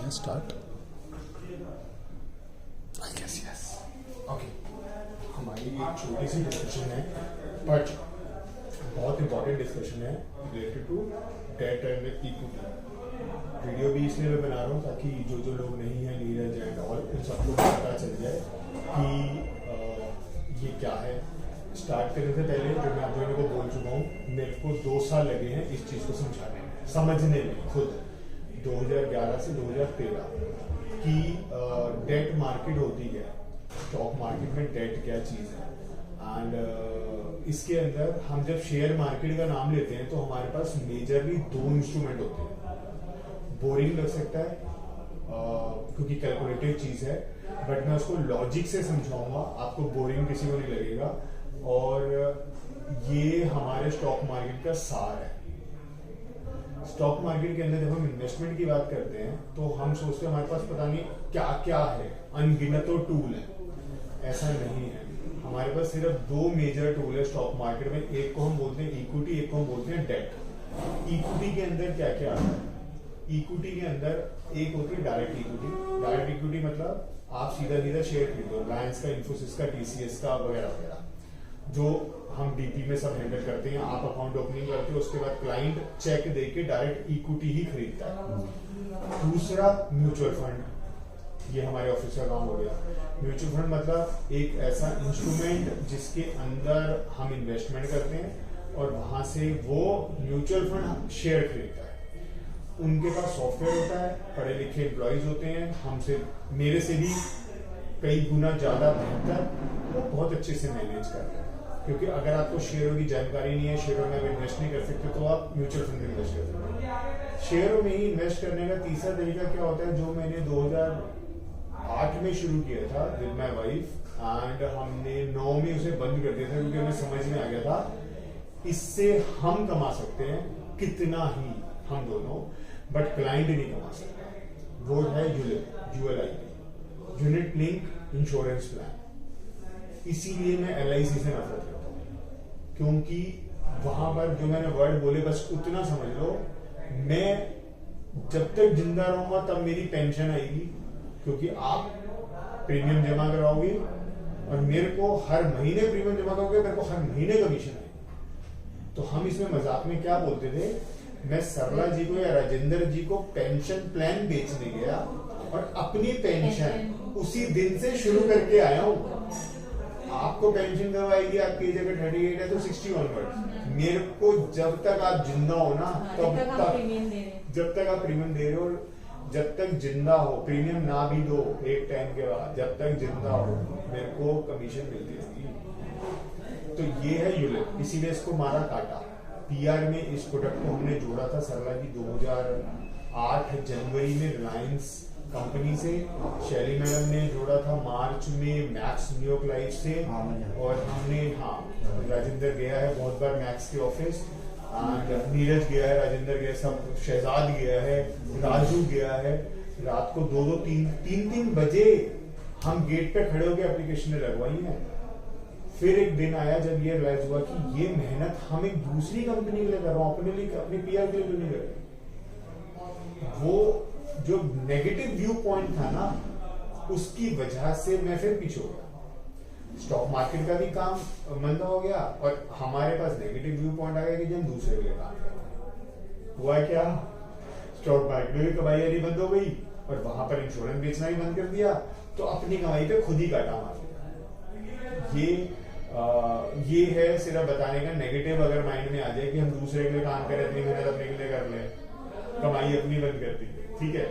हैं start. I guess yes. Okay, हमारी एक छोटी सी डिस्कशन है बट बहुत इंपॉर्टेंट डिस्कशन है related to debt and equity. Video भी इसलिए मैं बना रहा हूँ ताकि जो जो लोग नहीं हैं, नीरज एंड ऑल, उन सबको पता चल जाए कि ये क्या है। स्टार्ट करने से पहले जो मैं आप दोनों को बोल चुका हूँ, मेरे को 2 साल लगे हैं इस चीज़ को समझाने में, समझने में खुद। 2011 से 2013 की डेट मार्केट होती है, स्टॉक मार्केट में डेट क्या चीज़ है। एंड इसके अंदर हम जब शेयर मार्केट का नाम लेते हैं तो हमारे पास मेजरली 2 इंस्ट्रूमेंट होते हैं। बोरिंग लग सकता है क्योंकि कैलकुलेटेड चीज़ है, बट मैं उसको लॉजिक से समझाऊंगा, आपको बोरिंग किसी को नहीं लगेगा। और ये हमारे स्टॉक मार्केट का सार है। स्टॉक मार्केट के अंदर जब हम इन्वेस्टमेंट की बात करते हैं तो हम सोचते हैं हमारे पास पता नहीं क्या क्या है, अनगिनतों टूल है। ऐसा नहीं है, हमारे पास सिर्फ 2 मेजर टूल है स्टॉक मार्केट में। एक को हम बोलते हैं इक्विटी, एक को हम बोलते हैं डेट। इक्विटी के अंदर क्या क्या आता है? इक्विटी के अंदर एक होती है डायरेक्ट इक्विटी। डायरेक्ट इक्विटी मतलब आप सीधा सीधा शेयर खरीदो, रिलायंस का, इन्फोसिस का, टीसीएस का वगैरह वगैरह, जो हम डीपी में सब हैंडल करते हैं। आप अकाउंट ओपनिंग करते हो, उसके बाद क्लाइंट चेक देके डायरेक्ट इक्विटी ही खरीदता है। दूसरा म्यूचुअल फंड, ये हमारे ऑफिस का काम हो गया। म्यूचुअल फंड मतलब एक ऐसा इंस्ट्रूमेंट जिसके अंदर हम इन्वेस्टमेंट करते हैं और वहां से वो म्यूचुअल फंड शेयर खरीदता है। उनके पास सॉफ्टवेयर होता है, पढ़े लिखे एम्प्लॉयज होते हैं, हमसे, मेरे से भी कई गुना ज्यादा बेहतर, वो बहुत अच्छे से मैनेज करते हैं। क्योंकि अगर आपको शेयरों की जानकारी नहीं है, शेयरों में आप इन्वेस्ट नहीं कर सकते, तो आप म्यूचुअल फंड में इन्वेस्ट कर सकते हैं। शेयरों में ही इन्वेस्ट करने का तीसरा तरीका क्या होता है, जो मैंने 2008 में शुरू किया था विद माय वाइफ, एंड हमने 9 में उसे बंद कर दिया था क्योंकि हमें समझ में आ गया था इससे हम कमा सकते हैं कितना ही, हम दोनों, बट क्लाइंट नहीं कमा सकता। वो है ULI, unit link insurance plan. इसीलिए मैं एलआईसी से नफरत करता हूँ, क्योंकि वहां पर जो मैंने वर्ड बोले बस उतना समझ लो, मैं जब तक जिंदा रहूंगा तब मेरी पेंशन आएगी, क्योंकि आप प्रीमियम जमा कराओगे और मेरे को हर महीने प्रीमियम जमा करोगे, मेरे को हर महीने कमीशन आएगी। तो हम इसमें मजाक में क्या बोलते थे, मैं सरला जी को या राजेंद्र जी को पेंशन प्लान बेचने गया और अपनी पेंशन उसी दिन से शुरू करके आया हूं। आपको पेंशन कब आएगी? आपकी एज अगर 38 है तो 60 ऑनवर्ड। मेरे को जब तक आप जिंदा हो ना, तब तक जब तक आप प्रीमियम दे रहे हो, जब तक जिंदा हो, प्रीमियम ना भी दो एक टाइम के बाद, जब तक जिंदा हो मेरे को कमीशन मिलती रहेगी। तो ये है यूलिप, इसीलिए इसको मारा काटा। पीआर में इस प्रोडक्ट को हमने जोड़ा था सरला जी 2008 जनवरी में रिलायंस कंपनी से, शैली मैडम ने जोड़ा था मार्च में मैक्स न्यूयॉर्क लाइफ से, और हमने, राजेंद्र गया है बहुत बार मैक्स के ऑफिस, नीरज गया है, राजेंद्र गया, सब, शहजाद गया है, राजू गया है। रात को 2-2, 3-3 बजे हम गेट पे खड़े होकर एप्लीकेशन लगवाई है। फिर एक दिन आया जब ये रियलाइज हुआ कि ये मेहनत हम एक दूसरी कंपनी के लिए कर रहा हूं, अपने लिए, अपने पीआर के लिए क्यों नहीं कर रहे। वो जो नेगेटिव व्यू पॉइंट था ना, उसकी वजह से मैं फिर पीछे हो गया। स्टॉक मार्केट का भी काम मंदा हो गया और हमारे पास नेगेटिव व्यू पॉइंट आ गया कि हम दूसरे के लिए काम कर रहे हैं। हुआ क्या, स्टॉक मार्केट में भी कमाई आनी बंद हो गई और वहां पर इंश्योरेंस बेचना ही बंद कर दिया, तो अपनी कमाई पे खुद ही काटा मार दिया। ये है सिर्फ बताने का। नेगेटिव अगर माइंड में आ जाए कि हम दूसरे के लिए काम करें, अपनी मेहनत अपने के लिए कर ले, कमाई अपनी बंद कर दी, ठीक है।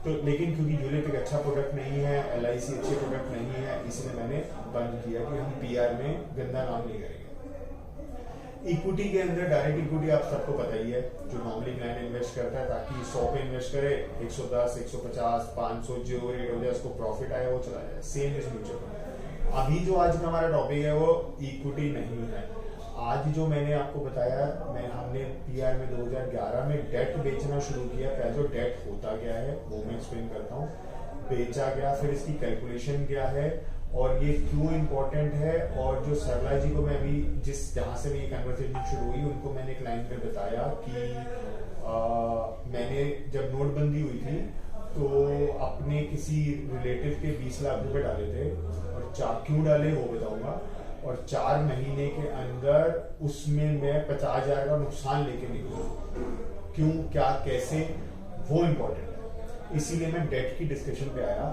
तो लेकिन क्योंकि यूलिप एक अच्छा प्रोडक्ट नहीं है, एलआईसी अच्छे प्रोडक्ट नहीं है, इसलिए मैंने बंद किया कि हम पीआर में गंदा काम नहीं करेंगे। इक्विटी के अंदर डायरेक्ट इक्विटी आप सबको पता ही है, जो नॉर्मली क्लाइंट इन्वेस्ट करता है ताकि 100 पे इन्वेस्ट करे, 110, 150, 500 जो रेट हो जाए, उसको प्रॉफिट आए वो चला जाए। Same is mutual fund. अभी जो आज का हमारा टॉपिक है वो इक्विटी नहीं है। आज जो मैंने आपको बताया, हमने पीआर में 2011 में डेट बेचना शुरू किया। पहले तो डेट होता क्या है वो मैं एक्सप्लेन करता हूँ, बेचा क्या, फिर इसकी कैलकुलेशन क्या है और ये क्यों इम्पोर्टेंट है। और जो सरला जी को मैं अभी जहां से मेरी कन्वर्सेशन शुरू हुई, उनको मैंने क्लाइंट में बताया कि मैंने जब नोटबंदी हुई थी तो अपने किसी रिलेटिव के 20 लाख रुपए डाले थे, और क्यों डाले वो बताऊंगा, और 4 महीने के अंदर उसमें मैं 50,000 का नुकसान लेके निकला। क्यों, क्या, कैसे, वो इम्पोर्टेंट है। इसीलिए मैं डेट की डिस्कशन पे आया।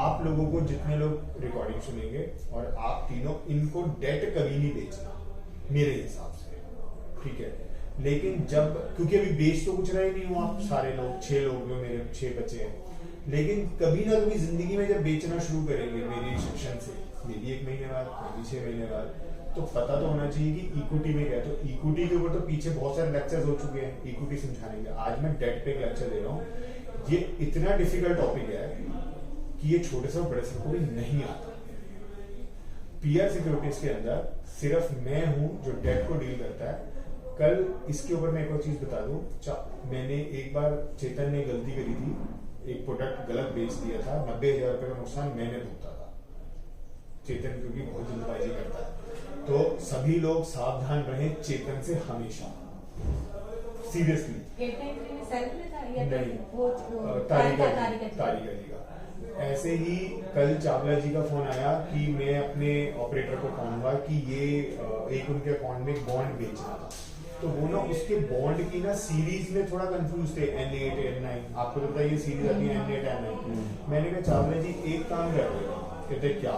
आप लोगों को, जितने लोग रिकॉर्डिंग सुनेंगे और आप तीनों, इनको डेट कभी नहीं बेचना मेरे हिसाब से, ठीक है। लेकिन जब, क्योंकि अभी बेच तो कुछ रहे नहीं हो आप सारे लोग, 6 लोग जो मेरे 6 बच्चे हैं, लेकिन कभी ना कभी जिंदगी में जब बेचना शुरू करेंगे, मेरी शिक्षण से, मेरी 1 महीने बाद, मेरी 6 महीने बाद, तो पता तो होना चाहिए कि इक्विटी में क्या है। तो इक्विटी के ऊपर तो पीछे बहुत सारे लेक्चर्स हो चुके हैं, इक्विटी समझाने के। आज मैं डेट पे एक लेक्चर दे रहा हूँ। ये इतना डिफिकल्ट टॉपिक है कि ये छोटे से बड़े से को भी नहीं आता। पीआर सिक्योरिटीज के अंदर सिर्फ मैं हूं जो डेट को डील करता है। कल इसके ऊपर मैं एक और चीज बता दूं, मैंने एक बार, चेतन ने गलती करी थी, एक प्रोडक्ट गलत बेच दिया था, 90,000 रुपए का नुकसान मैंने भुगता था। चेतन क्योंकि बहुत जल्दबाजी करता है, तो सभी लोग सावधान रहे चेतन से हमेशा, सीरियसली। नहीं, तारिका जी का। ऐसे ही कल चावला जी का फोन आया कि मैं अपने ऑपरेटर को कहूंगा कि ये एक उनके अकाउंट में बॉन्ड बेचना था, तो वो ना उसके बॉन्ड की ना सीरीज में थोड़ा कंफ्यूज थे, N8 N9, आपको तो पता है ये सीरीज आती है N8 N9। मैंने कहा चावला जी एक काम कर लो। कहते क्या?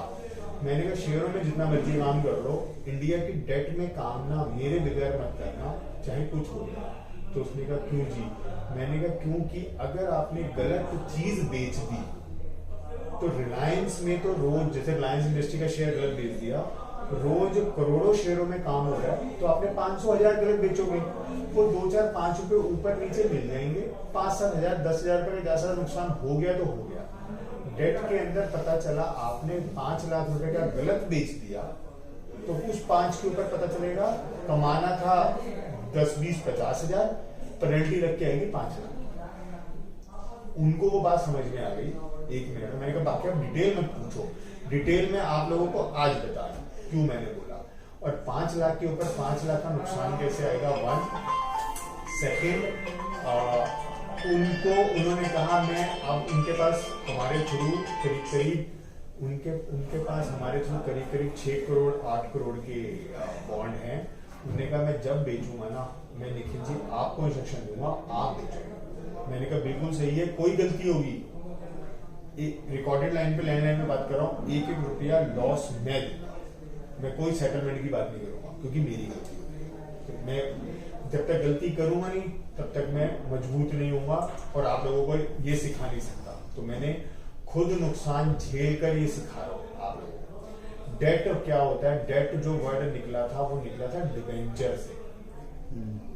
मैंने कहा शेयरों में जितना मर्जी काम कर लो, इंडिया की डेट में काम ना मेरे बगैर मत करना, चाहे कुछ हो जाए। तो उसने कहा क्यों जी? मैंने कहा क्योंकि अगर आपने गलत चीज बेच दी, तो रिलायंस में तो रोज, जैसे रिलायंस इंडस्ट्री का शेयर गलत बेच दिया, रोज करोड़ों शेयरों में काम हो रहा है, तो आपने 500,000 गलत बेचोगे, वो 2, 4, 5 रुपए ऊपर नीचे मिल जाएंगे, 5, 7 हजार, 10,000 रुपए का ज्यादा नुकसान हो गया तो हो गया। डेट के अंदर पता चला आपने 5 लाख रुपए का गलत बेच दिया, तो उस 5 के ऊपर पता चलेगा कमाना था 10, 20, 50,000, पेनल्टी लग के आएगी 5 लाख। उनको वो बात समझ में आ गई। 1 मिनट, मैंने कहा बाकी आप डिटेल मत पूछो, डिटेल में आप लोगों को आज बता क्यों मैंने बोला। और 5 लाख के ऊपर 5 लाख का नुकसान कैसे आएगा? 1 सेकेंड, उन्होंने कहा मैं अब उनके पास हमारे थ्रू करीब उनके पास हमारे थ्रू करीब 6 करोड़ 8 करोड़ के बॉन्ड हैं। उन्होंने कहा मैं जब बेचूंगा ना, मैं निखिल जी आपको इंस्ट्रक्शन दूंगा, आप बेचोगे। मैंने कहा बिल्कुल सही है, कोई गलती होगी, रिकॉर्डेड लाइन पे, लैंडलाइन में बात कर रहा हूँ, 1-1 रुपया लॉस मैं दूंगा, मैं कोई सेटलमेंट की बात नहीं करूंगा, क्योंकि मेरी गलती होगी। तो मैं जब तक गलती करूंगा नहीं, तब तक मैं मजबूत नहीं होऊंगा और आप लोगों को ये सिखा नहीं सकता। तो मैंने खुद नुकसान झेल कर ये सिखा रहा हूँ आप लोगों को। डेट क्या होता है? डेट जो वर्ड निकला था वो निकला था डिवेंचर से।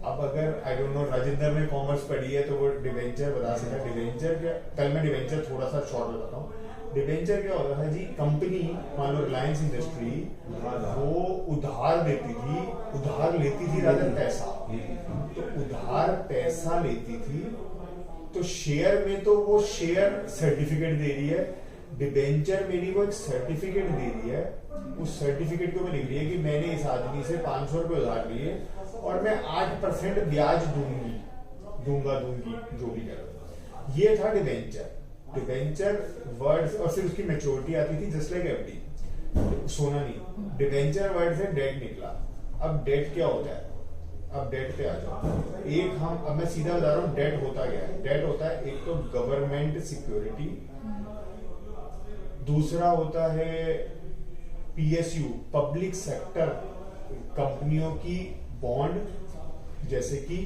अब अगर आई डोंट नो राजेंद्र ने कॉमर्स पढ़ी है तो वो डिवेंचर बता सकेगा। डिवेंचर क्या, कल मैं डिवेंचर थोड़ा सा शॉर्ट बताता हूँ। डिवेंचर क्या होता है जी? कंपनी, मान लो रिलायंस इंडस्ट्री, वो उधार देती थी, उधार लेती थी रादर पैसा, तो उधार पैसा लेती थी, तो शेयर में तो वो शेयर सर्टिफिकेट दे रही है, डिबेंचर में भी वो एक सर्टिफिकेट दे रही है। उस सर्टिफिकेट के ऊपर लिख रही है कि मैंने इस आदमी से 500 रुपए उधार लिए और मैं 8% ब्याज दूंगी, जो भी करो। ये था डिबेंचर। डिबेंचर वर्ड, और फिर उसकी मैच्योरिटी आती थी जस्ट लाइक एफडी, सोना नहीं। डिबेंचर वर्ड से डेट निकला। अब डेट क्या होता है? अब डेट पे आ जाओ। एक हम, अब मैं सीधा बता रहा हूँ डेट होता क्या है। डेट होता है एक तो गवर्नमेंट सिक्योरिटी, दूसरा होता है पीएसयू, पब्लिक सेक्टर कंपनियों की बॉन्ड, जैसे कि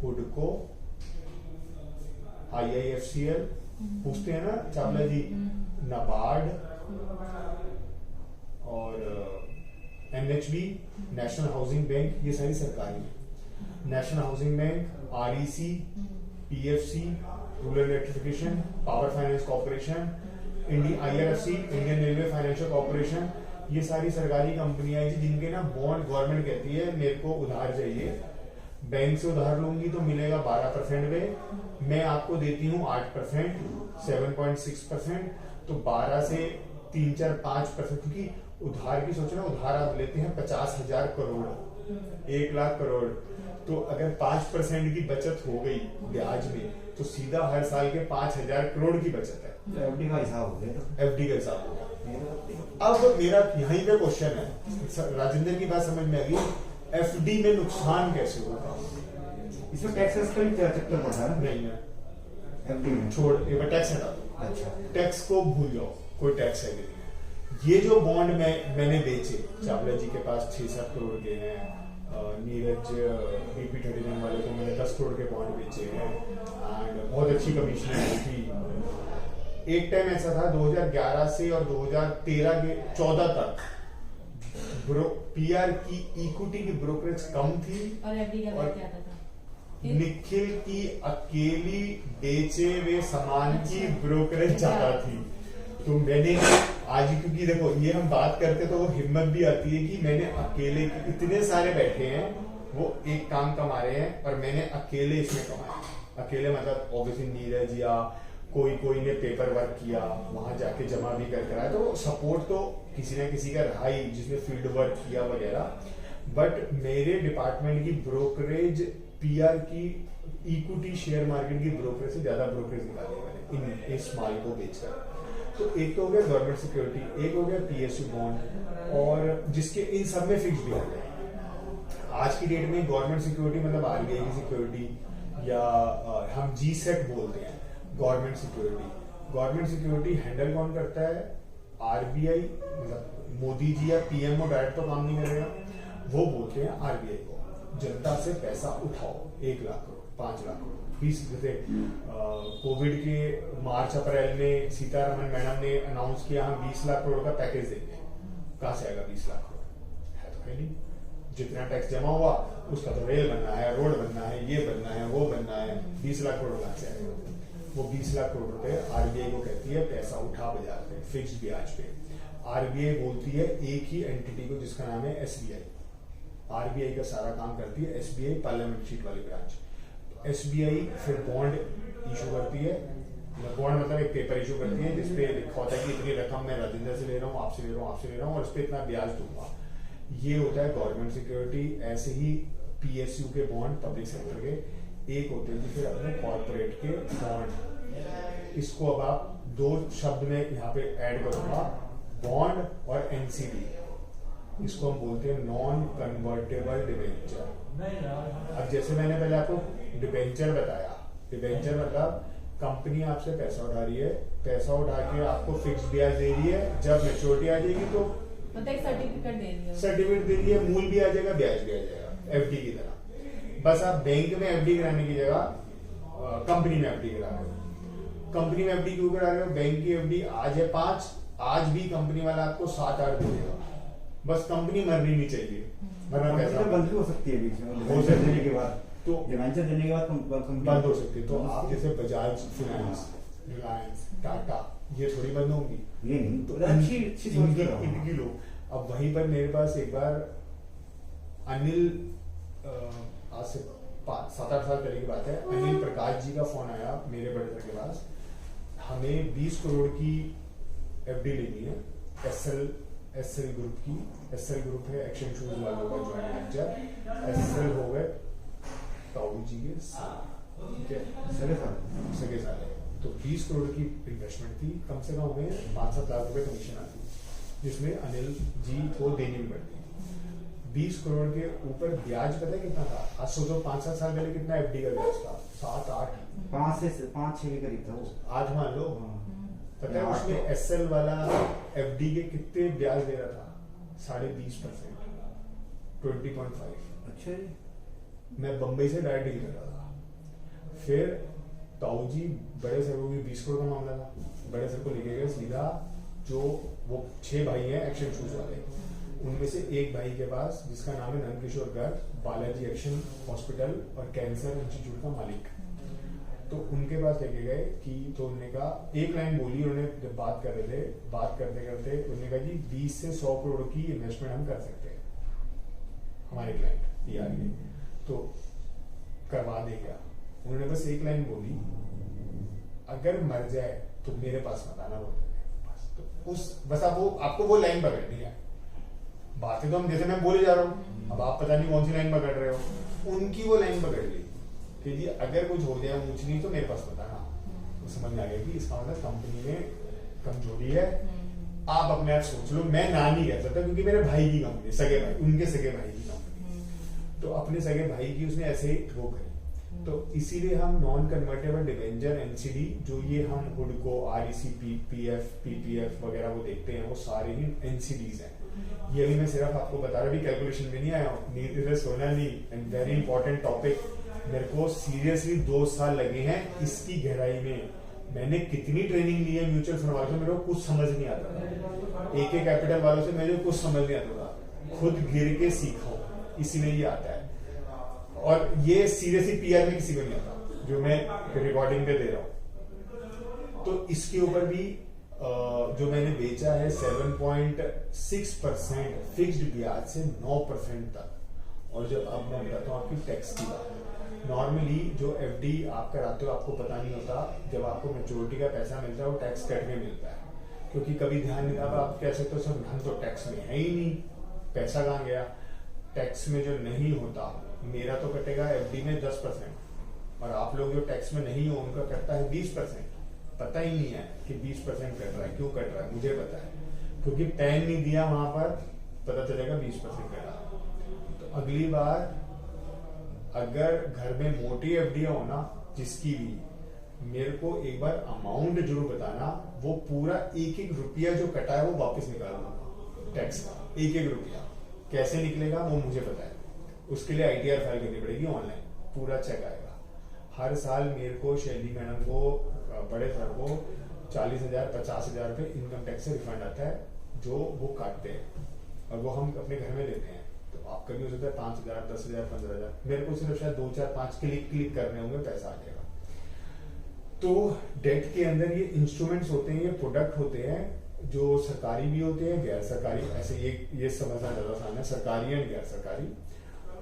हुडको, IIFCL, पूछते हैं ना चावला जी, नाबार्ड और NHB, नेशनल हाउसिंग बैंक, ये सारी सरकारी है। National housing bank, REC, PFC, rural electrification, power finance corporation, IRFC, Indian railway financial corporation, ये सारी सरकारी कंपनियां हैं जिनके ना बॉन्ड गवर्नमेंट कहती है मेरे को उधार चाहिए, बैंक से उधार लूंगी तो मिलेगा 12% पे, मैं आपको देती हूँ 8%, 7.6%, तो 12 से 3, 4, 5%, क्योंकि उधार की सोचो ना, उधार आप लेते हैं 50,000 करोड़, 1 लाख करोड़, तो अगर 5% की बचत हो गई ब्याज में, तो सीधा हर साल के 5,000 करोड़ की बचत है। एफडी का हिसाब हो गया, एफडी का हिसाब होगा। अब मेरा यहीं पे क्वेश्चन है, राजेंद्र की बात समझ में आ गई, एफडी में नुकसान कैसे होगा? इसमें टैक्सेस का भी चक्कर पड़ता है नहीं है, एफडी में। छोड़, एक बार टैक्स हटा दो। अच्छा, टैक्स को भूल जाओ, कोई टैक्स है नहीं। ये जो बॉन्ड मैंने बेचे, चावला जी के पास 6-7 करोड़ के हैं, नीरज BP39 वाले को मैंने 10 करोड़ के बॉन्ड बेचे हैं, एंड बहुत अच्छी कमीशन आई थी। एक टाइम ऐसा था 2011 से और 2013 के 14 तक पीआर की इक्विटी की ब्रोकरेज कम थी और एफडी का और क्या था? निखिल की अकेली बेचे हुए सामान की ब्रोकरेज ज्यादा थी। तो मैंने आज, क्योंकि देखो ये हम बात करते तो वो हिम्मत भी आती है कि मैंने अकेले, इतने सारे बैठे हैं वो एक काम कमा रहे हैं और मैंने अकेले इसमें कमाया। अकेले मतलब ऑब्वियसली नीरज या कोई ने पेपर वर्क किया, वहां जाके जमा भी कर आया, तो सपोर्ट तो किसी ना किसी का रहा ही जिसने फील्ड वर्क किया वगैरह। बट मेरे डिपार्टमेंट की ब्रोकरेज पीआर की इक्विटी शेयर मार्केट की ब्रोकरेज से ज्यादा ब्रोकरेज निकाली मैंने इस माल को बेचकर। तो एक तो हो गया गवर्नमेंट सिक्योरिटी, एक हो गया PSU बॉन्ड, और जिसके इन सब में फिक्स भी हो गया। आज की डेट में गवर्नमेंट सिक्योरिटी मतलब RBI की सिक्योरिटी या हम GSEC बोलते हैं government security. Government security handle कौन करता है? RBI, मतलब मोदी जी या PMO डायरेक्ट तो काम नहीं करेगा, वो बोलते हैं RBI को जनता से पैसा उठाओ, 1 लाख करोड़, 5 लाख करोड़, 20। जैसे कोविड के मार्च अप्रैल में सीतारमन मैडम ने अनाउंस किया हम 20 लाख करोड़ का पैकेज देंगे। कहां से आएगा 20 लाख करोड़? है तो है नहीं। जितना टैक्स जमा हुआ उसका तो रेल बनना है, रोड बनना है, ये बनना है, वो बनना है, 20 लाख करोड़ कहां से आएगा? वो 20 लाख करोड़ रुपए RBI को कहती है पैसा उठा बाजार में फिक्स्ड ब्याज पे। RBI बोलती है एक ही एंटिटी को जिसका नाम है SBI। RBI का सारा काम करती है SBI, पार्लियामेंट सीट वाली ब्रांच। SBI फिर बॉन्ड इशू करती है, बॉन्ड मतलब एक पेपर इशू करती है जिसपे लिखा होता है कि इतनी रकम मैं राजेंद्र से ले रहा हूँ, आपसे ले रहा हूँ, आपसे ले रहा हूँ, और उस पर इतना ब्याज दूंगा। ये होता है गवर्नमेंट सिक्योरिटी। ऐसे ही PSU के बॉन्ड पब्लिक सेक्टर के एक होते हैं, फिर अपने कॉर्पोरेट के बॉन्ड। इसको अब आप 2 शब्द में यहाँ पे ऐड करूंगा, बॉन्ड और NCD। इसको हम बोलते हैं नॉन कन्वर्टेबल डिबेंचर। अब जैसे मैंने पहले आपको डिबेंचर बताया, डिबेंचर मतलब कंपनी आपसे पैसा उठा रही है, पैसा उठा के आपको फिक्स ब्याज दे रही है, जब मैच्योरिटी आ जाएगी तो मतलब एक सर्टिफिकेट दे रही है, सर्टिफिकेट दे रही है, मूल भी आ जाएगा, ब्याज भी आ जाएगा, FD की तरह। बस आप बैंक में FD कराने की जगह कंपनी में FD करा रहे हो। कंपनी में FD क्यों करा रहे हो? बैंक की FD आज है 5, आज भी कंपनी वाला आपको 7-8 दे देगा। बस कंपनी मरनी नहीं चाहिए, वरना पैसा बंद भी हो सकती है बीच में, हो सकती देने के बाद, तो डिवेंचर देने के बाद कंपनी बंद हो सकती है। तो आप जैसे बजाज फाइनेंस, रिलायंस, टाटा, ये थोड़ी बंद होंगी, ये नहीं तो अच्छी सोच रहा हूं। इनकी लोग। अब वहीं पर मेरे पास एक बार अनिल, आज से 7-8 साल पहले की बात है, अनिल प्रकाश जी का फोन आया मेरे बड़े सर के पास, हमें 20 करोड़ की FD लेनी है SL ग्रुप की। SL ग्रुप है एक्शन शूज वालों का जॉइंट वेंचर। SL हो गए ताऊ जी के साथ, ठीक है, सगे साल है। तो 20 करोड़ की इन्वेस्टमेंट थी, कम से कम हमें 5-7 लाख रुपए कमीशन आती, जिसमें अनिल जी को देनी भी पड़ती थी। 20 करोड़ के ऊपर ब्याज पता है कितना था? आज सोचो 5-7 साल पहले कितना FD का ब्याज था? 7-8, 5-6 के करीब था वो। आज मान लो, पता है उसमें SL वाला FD के कितने ब्याज दे रहा था? 20.5%, 20.5। अच्छा जी। मैं बंबई से डायरेक्ट डील कर रहा था। फिर ताऊ जी बड़े सर को भी 20 करोड़ का मामला था, बड़े सर को लेके गए सीधा, जो वो 6 भाई हैं एक्शन शूज वाले, उनमें से एक भाई के पास जिसका नाम है नंदकिशोर गर्ग, बालाजी एक्शन हॉस्पिटल और कैंसर इंस्टीट्यूट का मालिक। तो उनके पास लेके गए कि, तो उन्होंने कहा, एक लाइन बोली उन्होंने जब बात कर रहे थे, बात करते करते उन्होंने कहा जी 20 से 100 करोड़ की इन्वेस्टमेंट हम कर सकते हैं, हमारे क्लाइंट ये आ रही है तो करवा दे क्या। उन्होंने बस एक लाइन बोली, अगर मर जाए तो मेरे पास मत आना, बोलते बस। तो उस बस आप वो, आपको वो लाइन पकड़नी है, बातें तो हम जैसे मैं बोले जा रहा हूँ, अब आप पता नहीं कौन सी लाइन पकड़ रहे हो, उनकी वो लाइन पकड़ ली कि जी अगर कुछ हो जाए ऊंच नीच तो मेरे पास बताना। तो समझ में आ गया कि इसका मतलब कंपनी में कमजोरी है, आप अपने आप सोच लो। मैं ना नहीं कह सकता क्योंकि मेरे भाई की कंपनी, सगे भाई, उनके सगे भाई की कंपनी, तो अपने सगे भाई की उसने ऐसे ही वो करी। तो इसीलिए हम नॉन कन्वर्टेबल डिवेंचर एनसीडी, जो ये हम हुडको, आरईसी, पीपीएफ, पीपीएफ वगैरह वो देखते हैं, वो सारे ही एनसीडीज हैं। ये अभी मैं सिर्फ आपको बता रहा, भी कैलकुलेशन में नहीं आया हूँ, नीड सोना नहीं, एंड वेरी इंपॉर्टेंट टॉपिक। मेरे को सीरियसली 2 साल लगे हैं इसकी गहराई में। मैंने कितनी ट्रेनिंग ली है म्यूचुअल फंड वालों से, मेरे को कुछ समझ नहीं आता था। AK कैपिटल वालों से मुझे कुछ समझ नहीं आता था, खुद गिर के सीखा हूं, इसी में ये आता है। और ये सीरियसली PR में किसी को नहीं आता जो मैं रिकॉर्डिंग पे दे रहा हूं। तो इसके ऊपर भी जो मैंने बेचा है 7.6% फिक्स्ड ब्याज से 9% तक। और जब अब मैं बताता हूँ आपकी टैक्स की बात, नॉर्मली जो FD आप कराते हो आपको पता नहीं होता, जब आपको मैच्योरिटी का पैसा मिलता है वो टैक्स कट के मिलता है, क्योंकि कभी ध्यान नहीं। अब आप कह सकते हो सर धन तो टैक्स में है ही नहीं, पैसा कहाँ गया। टैक्स में जो नहीं होता, मेरा तो कटेगा FD में 10%, और आप लोग जो टैक्स में नहीं हो उनका कटता है 20%। पता ही नहीं है कि 20% कट रहा है, क्यों कट रहा है मुझे पता है, क्योंकि पैन नहीं दिया वहां पर, पता चलेगा 20% कटा। तो अगली बार अगर घर में मोटी FD हो ना, जिसकी भी, मेरे को एक बार अमाउंट जरूर बताना, वो पूरा एक एक रुपया जो कटा है वो वापस निकाल दूंगा टैक्स का, एक एक रुपया कैसे निकलेगा वो मुझे पता है। उसके लिए ITR फाइल करनी पड़ेगी ऑनलाइन, पूरा चेक आएगा। हर साल मेरे को शैली मैडम को, बड़े सर को 40,000 50,000 रुपए इनकम टैक्स से रिफंड आता है, जो वो काटते हैं और वो हम अपने घर में लेते हैं। तो आपका भी हो सकता है 5,000 10,000 15,000, मेरे को सिर्फ शायद 2 4 5 क्लिक करने होंगे, पैसा आ जाएगा। तो डेट के अंदर ये इंस्ट्रूमेंट्स होते हैं, ये प्रोडक्ट होते हैं, जो सरकारी भी होते हैं, गैर सरकारी। ऐसे ये समझना ज्यादा आसान है, सरकारी एंड गैर सरकारी,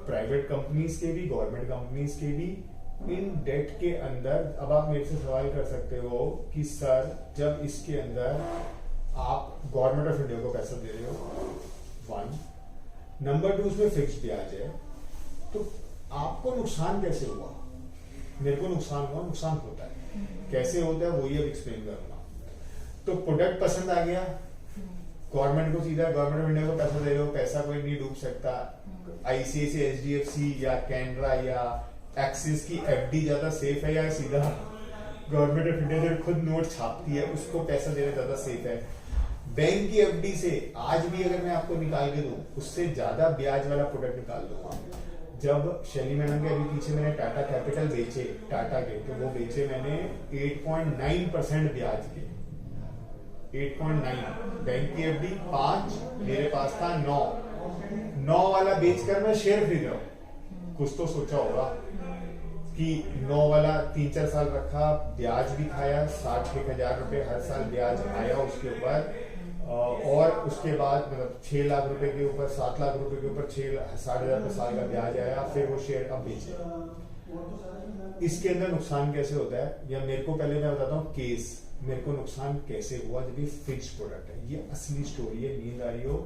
प्राइवेट कंपनीज के भी, गवर्नमेंट कंपनीज के भी। इन डेट के अंदर अब आप मेरे से सवाल कर सकते हो कि सर जब इसके अंदर आप गवर्नमेंट ऑफ इंडिया को पैसा दे रहे हो, 1 नंबर 2 उसमें फिक्स ब्याज है, तो आपको नुकसान कैसे हुआ। मेरे को नुकसान हुआ, नुकसान होता है, कैसे होता है वो ये अब एक्सप्लेन करूंगा। तो प्रोडक्ट पसंद आ गया, गवर्नमेंट को सीधा गवर्नमेंट ऑफ इंडिया को पैसा दे रहे हो, पैसा कोई नहीं डूब सकता। ICICI HDFC या कैनरा या एक्सिस की FD ज्यादा सेफ है, या सीधा गवर्नमेंट ऑफ इंडिया जो खुद नोट छापती है उसको पैसा देना ज्यादा सेफ है। बैंक की FD से आज भी अगर मैं आपको निकाल के दूं, उससे ज्यादा ब्याज वाला प्रोडक्ट निकाल दूंगा। जब शैली मैडम के अभी पीछे मैंने टाटा कैपिटल बेचे, टाटा के, तो वो बेचे मैंने 8.9% ब्याज के, 8.9। बैंक की FD 5, मेरे पास था 9 वाला बेचकर मैं शेयर खरीद रहा हूँ। कुछ तो सोचा होगा कि 9 वाला 3-4 साल रखा, ब्याज भी खाया, 60,000 रुपए हर साल ब्याज आया उसके ऊपर, और उसके बाद मतलब 6 लाख रुपए के ऊपर, 7 लाख रुपए के ऊपर 60,000 रुपए साल का ब्याज आया, फिर वो शेयर अब बेचे। इसके अंदर नुकसान कैसे होता है, या मेरे को पहले मैं बताता हूँ केस, मेरे को नुकसान कैसे हुआ जब ये फिक्स प्रोडक्ट है। ये असली स्टोरी है, नींद आ रही हो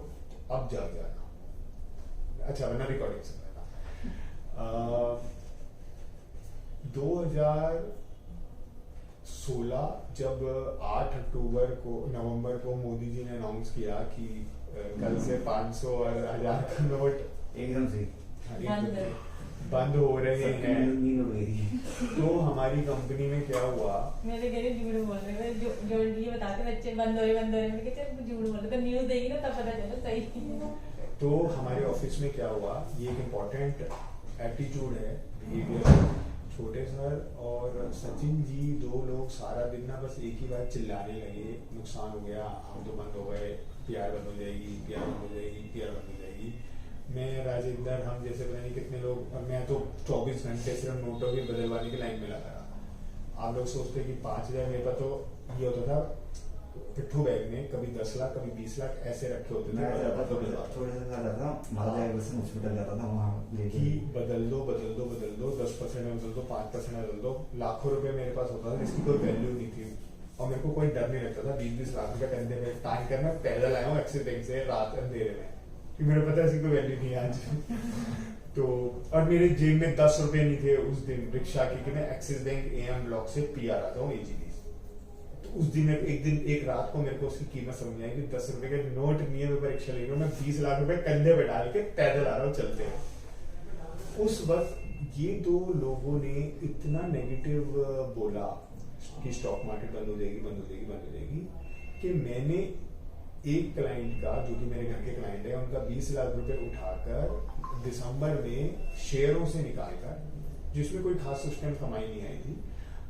अब जाग जाना, अच्छा वरना रिकॉर्डिंग से 2016 जब 8 अक्टूबर को, नवंबर को मोदी जी ने अनाउंस किया कि कल से 500 और 1000 का नोट एकदम से बंद हो रहे हैं, नींद उड़ गई। तो हमारी कंपनी में क्या हुआ, मेरे घर झूठ बोल रहे हैं, जो ये बताते बच्चे बंद हो रहे मैंने कहा चल झूठ बोल रहे, तो न्यूज़ देगी ना तब पता चला सही। तो हमारे ऑफिस में क्या हुआ, ये एक इम्पोर्टेंट एटीट्यूड है, बिहेवियर। छोटे सर और सचिन जी 2 लोग सारा दिन ना बस एक ही बात चिल्लाने लगे, नुकसान हो गया, हम तो बंद हो गए, PR बंद हो जाएगी, PR बंद हो जाएगी, PR बंद हो जाएगी। मैं, राजेंद्र, हम जैसे पता नहीं कितने लोग, और मैं तो 24 घंटे सिर्फ नोटों की बदलवाने की लाइन में लगा रहा। आप लोग सोचते कि 5,000, मेरे पास तो ये होता था पिट्ठू बैग में कभी 10 लाख कभी 20 लाख ऐसे रखे होते थे। थोड़े से ज्यादा था, हॉस्पिटल जाता था वहाँ लेके, बदल दो 10% में बदल दो, 5% में बदल दो। लाखों रुपए मेरे पास होता था जिसकी कोई वैल्यू नहीं थी, और मेरे को कोई डर नहीं लगता था। 20-20 लाख रुपए कंधे में टांग कर मैं पैदल आया हूँ एक्सिस बैंक से रात अंधेरे में, कि मेरे पता है इसकी कोई वैल्यू नहीं है आज। तो और मेरे जेब में 10 रुपए नहीं थे उस दिन रिक्शा की, कि मैं एक्सिस बैंक एएम ब्लॉक से पी आ रहा था एजीडी। तो उस दिन एक रात को मेरे को उसकी कीमत समझ आई कि 10 रुपए के नोट नहीं है, मैं रिक्शा ले रहा हूँ, मैं 20 लाख रुपए कंधे पे डाल के पैदल आ रहा हूँ चलते हैं। उस वक्त ये दो लोगों ने इतना नेगेटिव बोला कि स्टॉक मार्केट बंद हो जाएगी, बंद हो जाएगी, बंद हो जाएगी, कि मैंने एक क्लाइंट का, जो कि मेरे घर के क्लाइंट है, उनका 20 लाख रुपए उठाकर दिसंबर में शेयरों से निकालकर, जिसमें कोई खास उस टाइम कमाई नहीं आई थी,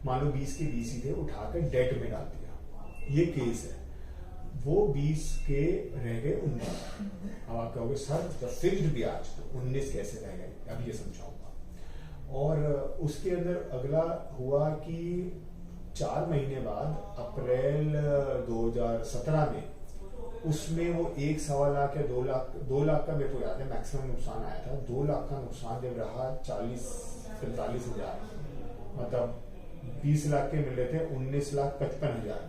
मान लो 20 के 20 ही थे, उठाकर डेट में डाल दिया। ये केस है। वो 20 के रह गए 19। अब आप कहोगे सर जब फिक्स्ड ब्याज तो 19 कैसे रह गए, अब ये समझाऊंगा। और उसके अंदर अगला हुआ कि 4 महीने बाद अप्रैल 2017 में उसमें वो 1.25 लाख या 2 लाख का मेरे को याद है मैक्सिमम नुकसान आया था। 2 लाख का नुकसान जब रहा 40-45 हजार, मतलब 20 लाख के मिल रहे थे 19,55,000,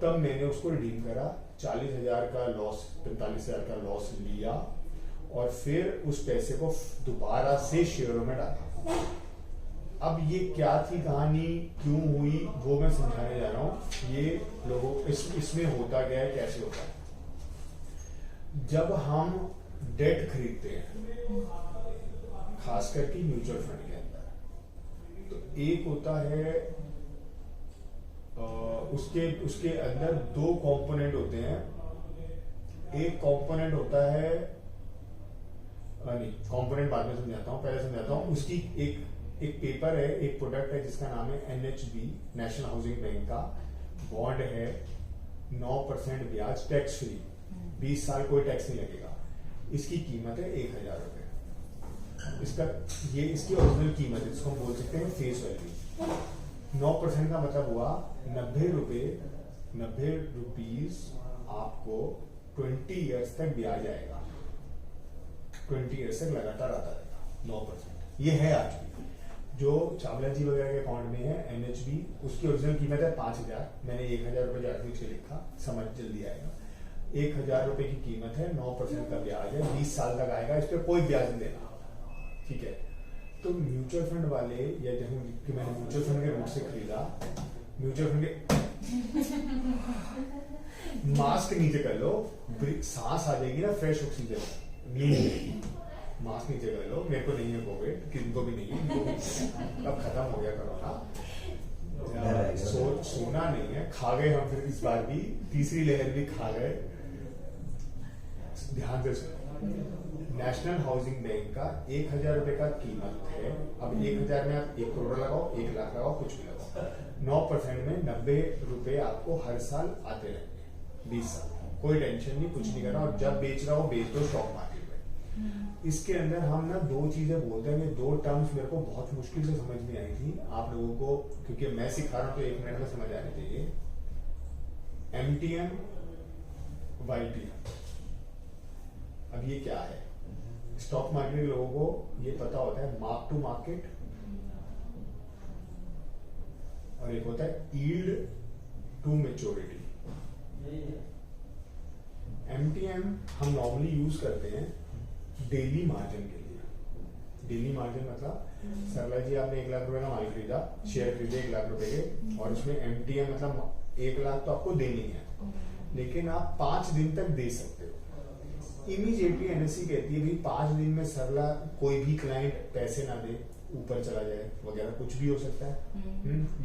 तब मैंने उसको रिडीम करा। 40,000 का लॉस, 45,000 का लॉस लिया और फिर उस पैसे को दोबारा से शेयरों में डाला। अब ये क्या थी कहानी, क्यों हुई, वो मैं समझाने जा रहा हूं। ये लोगों इसमें होता क्या है, कैसे होता है। जब हम डेट खरीदते हैं, खास करके म्यूचुअल फंड के अंदर, तो एक होता है उसके अंदर 2 कंपोनेंट होते हैं। एक कंपोनेंट होता है, नहीं कंपोनेंट बाद में समझाता हूं, पहले समझाता हूं। उसकी एक पेपर है, एक प्रोडक्ट है जिसका नाम है NHB, नेशनल हाउसिंग बैंक का बॉन्ड है। 9% ब्याज, टैक्स फ्री, 20 साल कोई टैक्स नहीं लगेगा। इसकी कीमत है 1,000 रुपए। इसकी ओरिजिनल कीमत है, जिसको हम बोल सकते हैं फेस वैल्यू। 9% का मतलब हुआ 90 रुपीज आपको 20 ईयर्स तक ब्याज आएगा। 20 ईयर्स तक लगातार आता रहेगा 9%। ये है आज भी जो चावला जी वगैरह के अकाउंट में है NHB, उसकी ओरिजिनल कीमत है 5,000। मैंने 1,000 रुपए जाकर से लिखा, समझ जल्दी आएगा। 1,000 रुपए की कीमत है, 9% का ब्याज है, 20 साल तक आएगा, इस पर कोई ब्याज नहीं देना। ठीक है। तो म्यूचुअल फंड वाले, या जब कि मैंने म्यूचुअल फंड के रूप से खरीदा, म्यूचुअल फंड के मास्क नीचे कर लो, सांस आ जाएगी ना, फ्रेश ऑक्सीजन, नींद आएगी। मास्क नीचे कर लो, मेरे को नहीं है कोविड, किनको भी नहीं है, अब खत्म हो गया कोरोना। सोना नहीं है, खा गए हम फिर इस बार भी, तीसरी लहर भी खा गए। ध्यान से सुनो, नेशनल हाउसिंग बैंक का 1,000 रुपए का कीमत है। अब 1,000 में आप 1 करोड़ लगाओ, 1 लाख लगाओ, कुछ भी लगाओ, 9% में 90 रुपए आपको हर साल आते रहेंगे 20 साल। कोई टेंशन नहीं, कुछ नहीं करना। और जब बेच रहा हो बेच दो स्टॉक मार्केट में। इसके अंदर हम ना 2 चीजें बोलते हैं। 2 टर्म्स मेरे को बहुत मुश्किल से समझ में आई थी आप लोगों को, क्योंकि मैं सिखा रहा हूं तो 1 मिनट में समझ आने चाहिए। MTM, YTM। अब ये क्या है? स्टॉक मार्केट के लोगों को ये पता होता है, मार्क टू मार्केट, और एक होता है यील्ड टू मैच्योरिटी। MTM हम नॉर्मली यूज करते हैं डेली मार्जिन के लिए। डेली मार्जिन मतलब सरला जी आपने 1 लाख रुपए का माल खरीदा, शेयर खरीदे 1 लाख रुपए के, और उसमें MTM मतलब 1 लाख तो आपको देनी है, लेकिन आप 5 दिन तक दे सकते हो। इमीडिएटली NSE कहती है भाई 5 दिन में सरला कोई भी क्लाइंट पैसे ना दे, ऊपर चला जाए वगैरह, कुछ भी हो सकता है,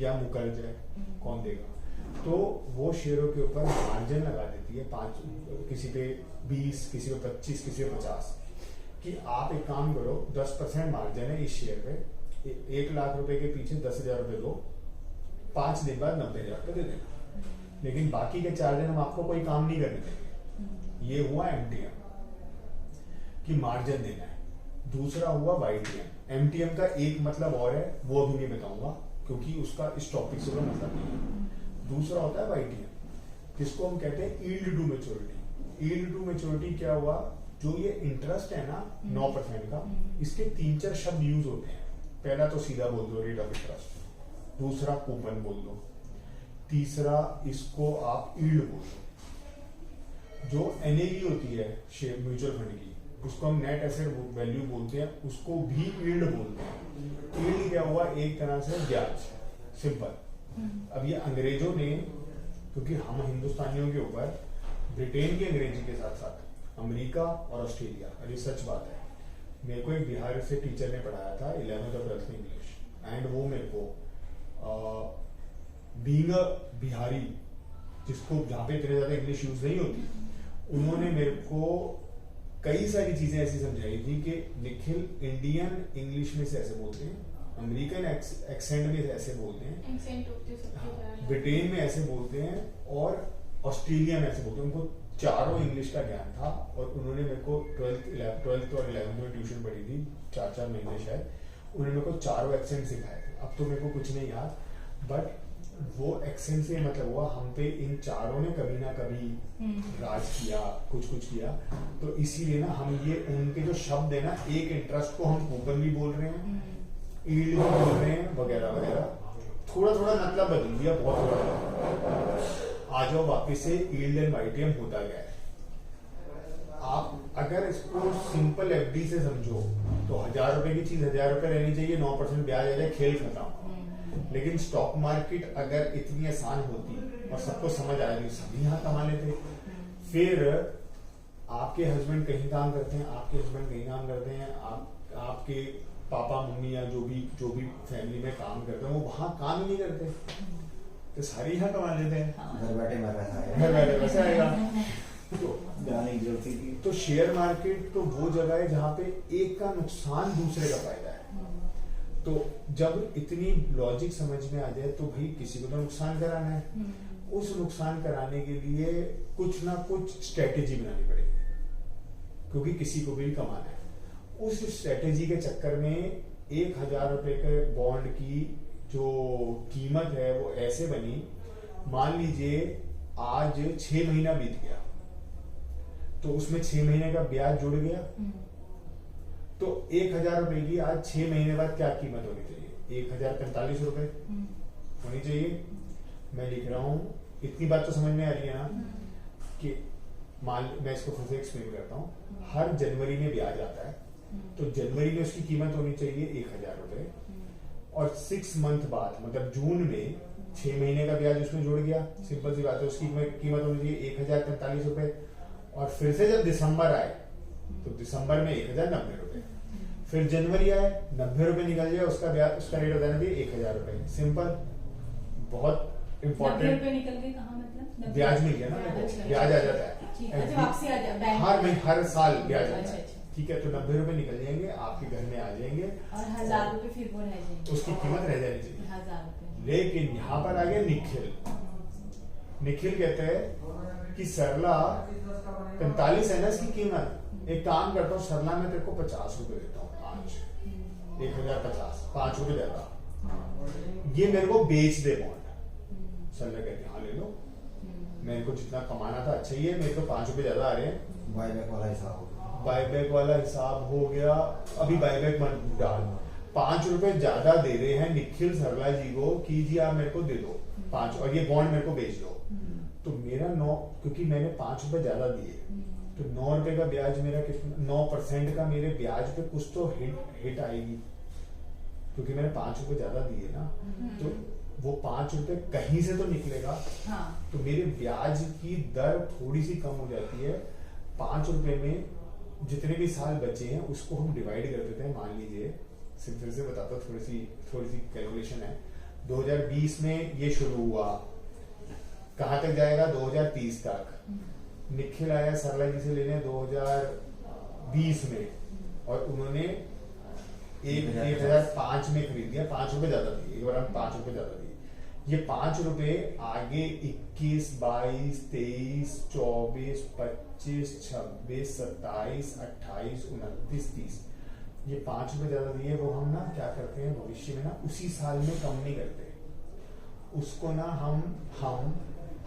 या मुकर जाए, कौन देगा? तो वो शेयरों के ऊपर मार्जिन लगा देती है, 5, किसी पे 20, किसी पे 25, किसी पे 50, कि आप एक काम करो, 10% मार्जिन है इस शेयर पे, 1 लाख रुपए के पीछे 10,000 रुपए दो, 5 दिन बाद 90,000 रुपए दे देना, लेकिन बाकी के 4 दिन हम आपको कोई काम नहीं करने देंगे। ये हुआ MTM कि मार्जिन देना है। दूसरा हुआ YTM। MTM का एक मतलब और है, वो अभी नहीं बताऊंगा क्योंकि उसका इस टॉपिक से कोई मतलब नहीं है। दूसरा होता है YTM, जिसको हम कहते हैं yield to maturity. Yield to maturity क्या हुआ? जो ये इंटरेस्ट है ना 9% का, इसके 3-4 शब्द यूज होते हैं। पहला तो सीधा बोल दो रेट ऑफ इंटरेस्ट, दूसरा कूपन बोल दो, तीसरा इसको आप यील्ड बोल दो। जो NAV होती है शेयर म्यूचुअल फंड की, उसको हम नेट एसेट वैल्यू बोलते हैं, उसको भी यील्ड बोलते हैं। यील्ड क्या हुआ, एक तरह से ब्याज, सिंपल। अब ये अंग्रेजों ने, क्योंकि हम हिंदुस्तानियों के ऊपर ब्रिटेन की अंग्रेजी के साथ साथ अमेरिका और ऑस्ट्रेलिया, और ये सच बात है, मेरे को एक बिहार से टीचर ने पढ़ाया था 11th और 12th में इंग्लिश, एंड वो मेरे को बीइंग अ बिहारी, जिसको जहाँ पे इतने ज्यादा इंग्लिश यूज नहीं होती, उन्होंने मेरे को कई सारी चीजें ऐसी समझाई थी कि निखिल, इंडियन इंग्लिश में से ऐसे बोलते हैं, अमेरिकन एक्सेंट में ऐसे बोलते हैं, ब्रिटेन में ऐसे बोलते हैं, और ऑस्ट्रेलिया में ऐसे बोलते हैं। उनको चारों इंग्लिश का ज्ञान था, और उन्होंने मेरे को 12th और 11th में ट्यूशन पढ़ी थी, 4 महीने शायद, उन्होंने मेरे को चारों एक्सेंट सिखाए थे। अब तो मेरे को कुछ नहीं याद, बट वो एक्सेंट से मतलब हुआ हम पे इन चारों ने कभी ना कभी राज किया, कुछ किया। तो इसीलिए ना हम ये उनके जो शब्द है ना, एक इंटरेस्ट को हम कूपन भी बोल रहे हैं, ईल्ड भी बोल रहे हैं, वगैरह वगैरह, थोड़ा मतलब बदल दिया, बहुत थोड़ा। आ जाओ वापिस से ईल्ड एंड वाईटीएम होता गया है। आप अगर इसको सिंपल एफडी से समझो तो 1000 रुपए की चीज 1000 रुपए रहनी चाहिए, 9% ब्याज आ जाए, खेल खत्म। लेकिन स्टॉक मार्केट अगर इतनी आसान होती और सबको समझ आ रही, सभी यहाँ कमा लेते। फिर आपके हस्बैंड कहीं काम करते हैं, आपके हस्बैंड कहीं काम करते हैं, आपके पापा मम्मी या जो भी फैमिली में काम करते हैं, वो वहां काम ही नहीं करते, तो सारे यहाँ कमा लेते हैं। घर बैठे पैसा आएगा। तो जाने की जरूरत ही। तो शेयर मार्केट तो वो जगह है जहाँ पे एक का नुकसान दूसरे का फायदा है। तो जब इतनी लॉजिक समझ में आ जाए तो भाई किसी को तो नुकसान कराना है, उस नुकसान कराने के लिए कुछ ना कुछ स्ट्रेटेजी बनानी पड़ेगी, क्योंकि किसी को भी कमाना है। उस स्ट्रेटेजी के चक्कर में 1000 रुपए के बॉन्ड की जो कीमत है वो ऐसे बनी, मान लीजिए आज 6 महीना बीत गया, तो उसमें 6 महीने का ब्याज जुड़ गया, तो 1000 रुपए की आज 6 महीने बाद क्या कीमत होनी चाहिए, 1045 रुपए होनी चाहिए। मैं लिख रहा हूं, इतनी बात तो समझ में आ रही है ना, कि मैं इसको फिर से एक्सप्लेन करता हूँ। हर जनवरी में ब्याज आता है, तो जनवरी में उसकी कीमत होनी चाहिए 1000 रुपए, और 6 मंथ बाद मतलब जून में 6 महीने का ब्याज उसमें जुड़ गया, सिंपल सी बात है, उसकी कीमत होनी चाहिए 1045 रुपए। और फिर से जब दिसंबर आए तो दिसंबर में 1090 रुपए, फिर जनवरी आए 90 रुपए निकल जाए, उसका ब्याज, उसका रेट हो जाना चाहिए 1000 रुपए। सिंपल, बहुत इंपॉर्टेंट। मतलब ब्याज मिल गया ना, ब्याज आ जाता है हर साल ब्याज आता है, ठीक है। तो 90 रुपए निकल जाएंगे, आपके घर में आ जाएंगे, और 1000 रुपए फिर वो रह जाएंगे, उसकी कीमत रह जानी चाहिए 1000 रुपए। लेकिन यहाँ पर आ गया निखिल कहते हैं कि सरला 45 है ना इसकी कीमत, एक काम करता हूँ सरला, मैं तेरे को 50 रुपए देता हूँ आज, 1050, 5 रुपए देता, ये मेरे को बेच दे बॉन्ड। सरला कहते हैं हाँ ले लो, मेरे को जितना कमाना था अच्छा ही है, मेरे को 5 रुपए ज्यादा आ रहे हैं। बायबैक वाला हिसाब हो गया, बायबैक वाला हिसाब हो गया, अभी बायबैक मत डाल, 5 रुपए ज्यादा दे रहे हैं निखिल सरला जी को कि जी आप मेरे को दे दो 5, और ये बॉन्ड मेरे को बेच दो। तो मेरा 9, क्योंकि मैंने 5 रुपए ज्यादा दिए, तो 9 रुपए का ब्याज मेरा कितना, 9% का मेरे ब्याज पे कुछ तो हिट आएगी, क्योंकि मैंने 5 रुपए ज्यादा दिए ना, तो वो 5 रुपए कहीं से तो निकलेगा। हाँ। तो मेरे ब्याज की दर थोड़ी सी कम हो जाती है। 5 रुपए में जितने भी साल बचे हैं उसको हम डिवाइड कर देते हैं। मान लीजिए, सिर्फ फिर से बताता हूँ, थोड़ी सी कैलकुलेशन है। 2020 में ये शुरू हुआ, कहाँ तक जाएगा, 2030 तक। निखिल आया सरला जी से लेने 2020 में, और उन्होंने 1005 में खरीद दिया, 5 रुपए ज्यादा दिए, एक बार हम 5 रुपए ज्यादा दिए। ये 5 रुपए आगे 21, 22, 23, 24, 25, 26, 27, 28, 29, 30, ये 5 रुपए ज्यादा दिए, वो हम ना क्या करते हैं भविष्य में ना, उसी साल में कम नहीं करते उसको ना, हम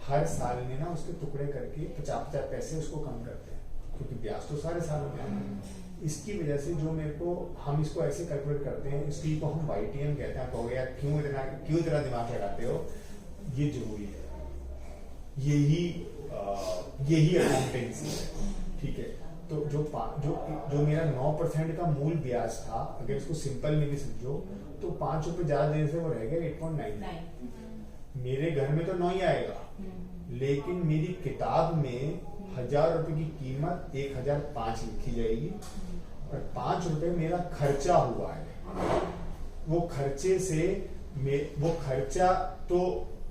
हर साल में ना उसके टुकड़े करके 50-50 पैसे उसको कम करते हैं, क्योंकि ब्याज तो सारे सालों में आता है। इसकी वजह से जो मेरे को, हम इसको ऐसे कैलकुलेट करते हैं, इसी को हम YTM कहते हैं। कहोगे यार क्यों इतना दिमाग लगाते हो, ये जरूरी है, यही अकाउंटेंसी है, ठीक है। तो जो मेरा 9% का मूल ब्याज था, अगर इसको सिंपल में भी समझो तो 5 रुपए ज्यादा देने से वो रह गया 8.9। मेरे घर में तो 9 ही आएगा, लेकिन मेरी किताब में 1000 रुपए की कीमत 1005 लिखी जाएगी और 5 रुपए मेरा खर्चा हुआ है। वो खर्चे से वो खर्चा तो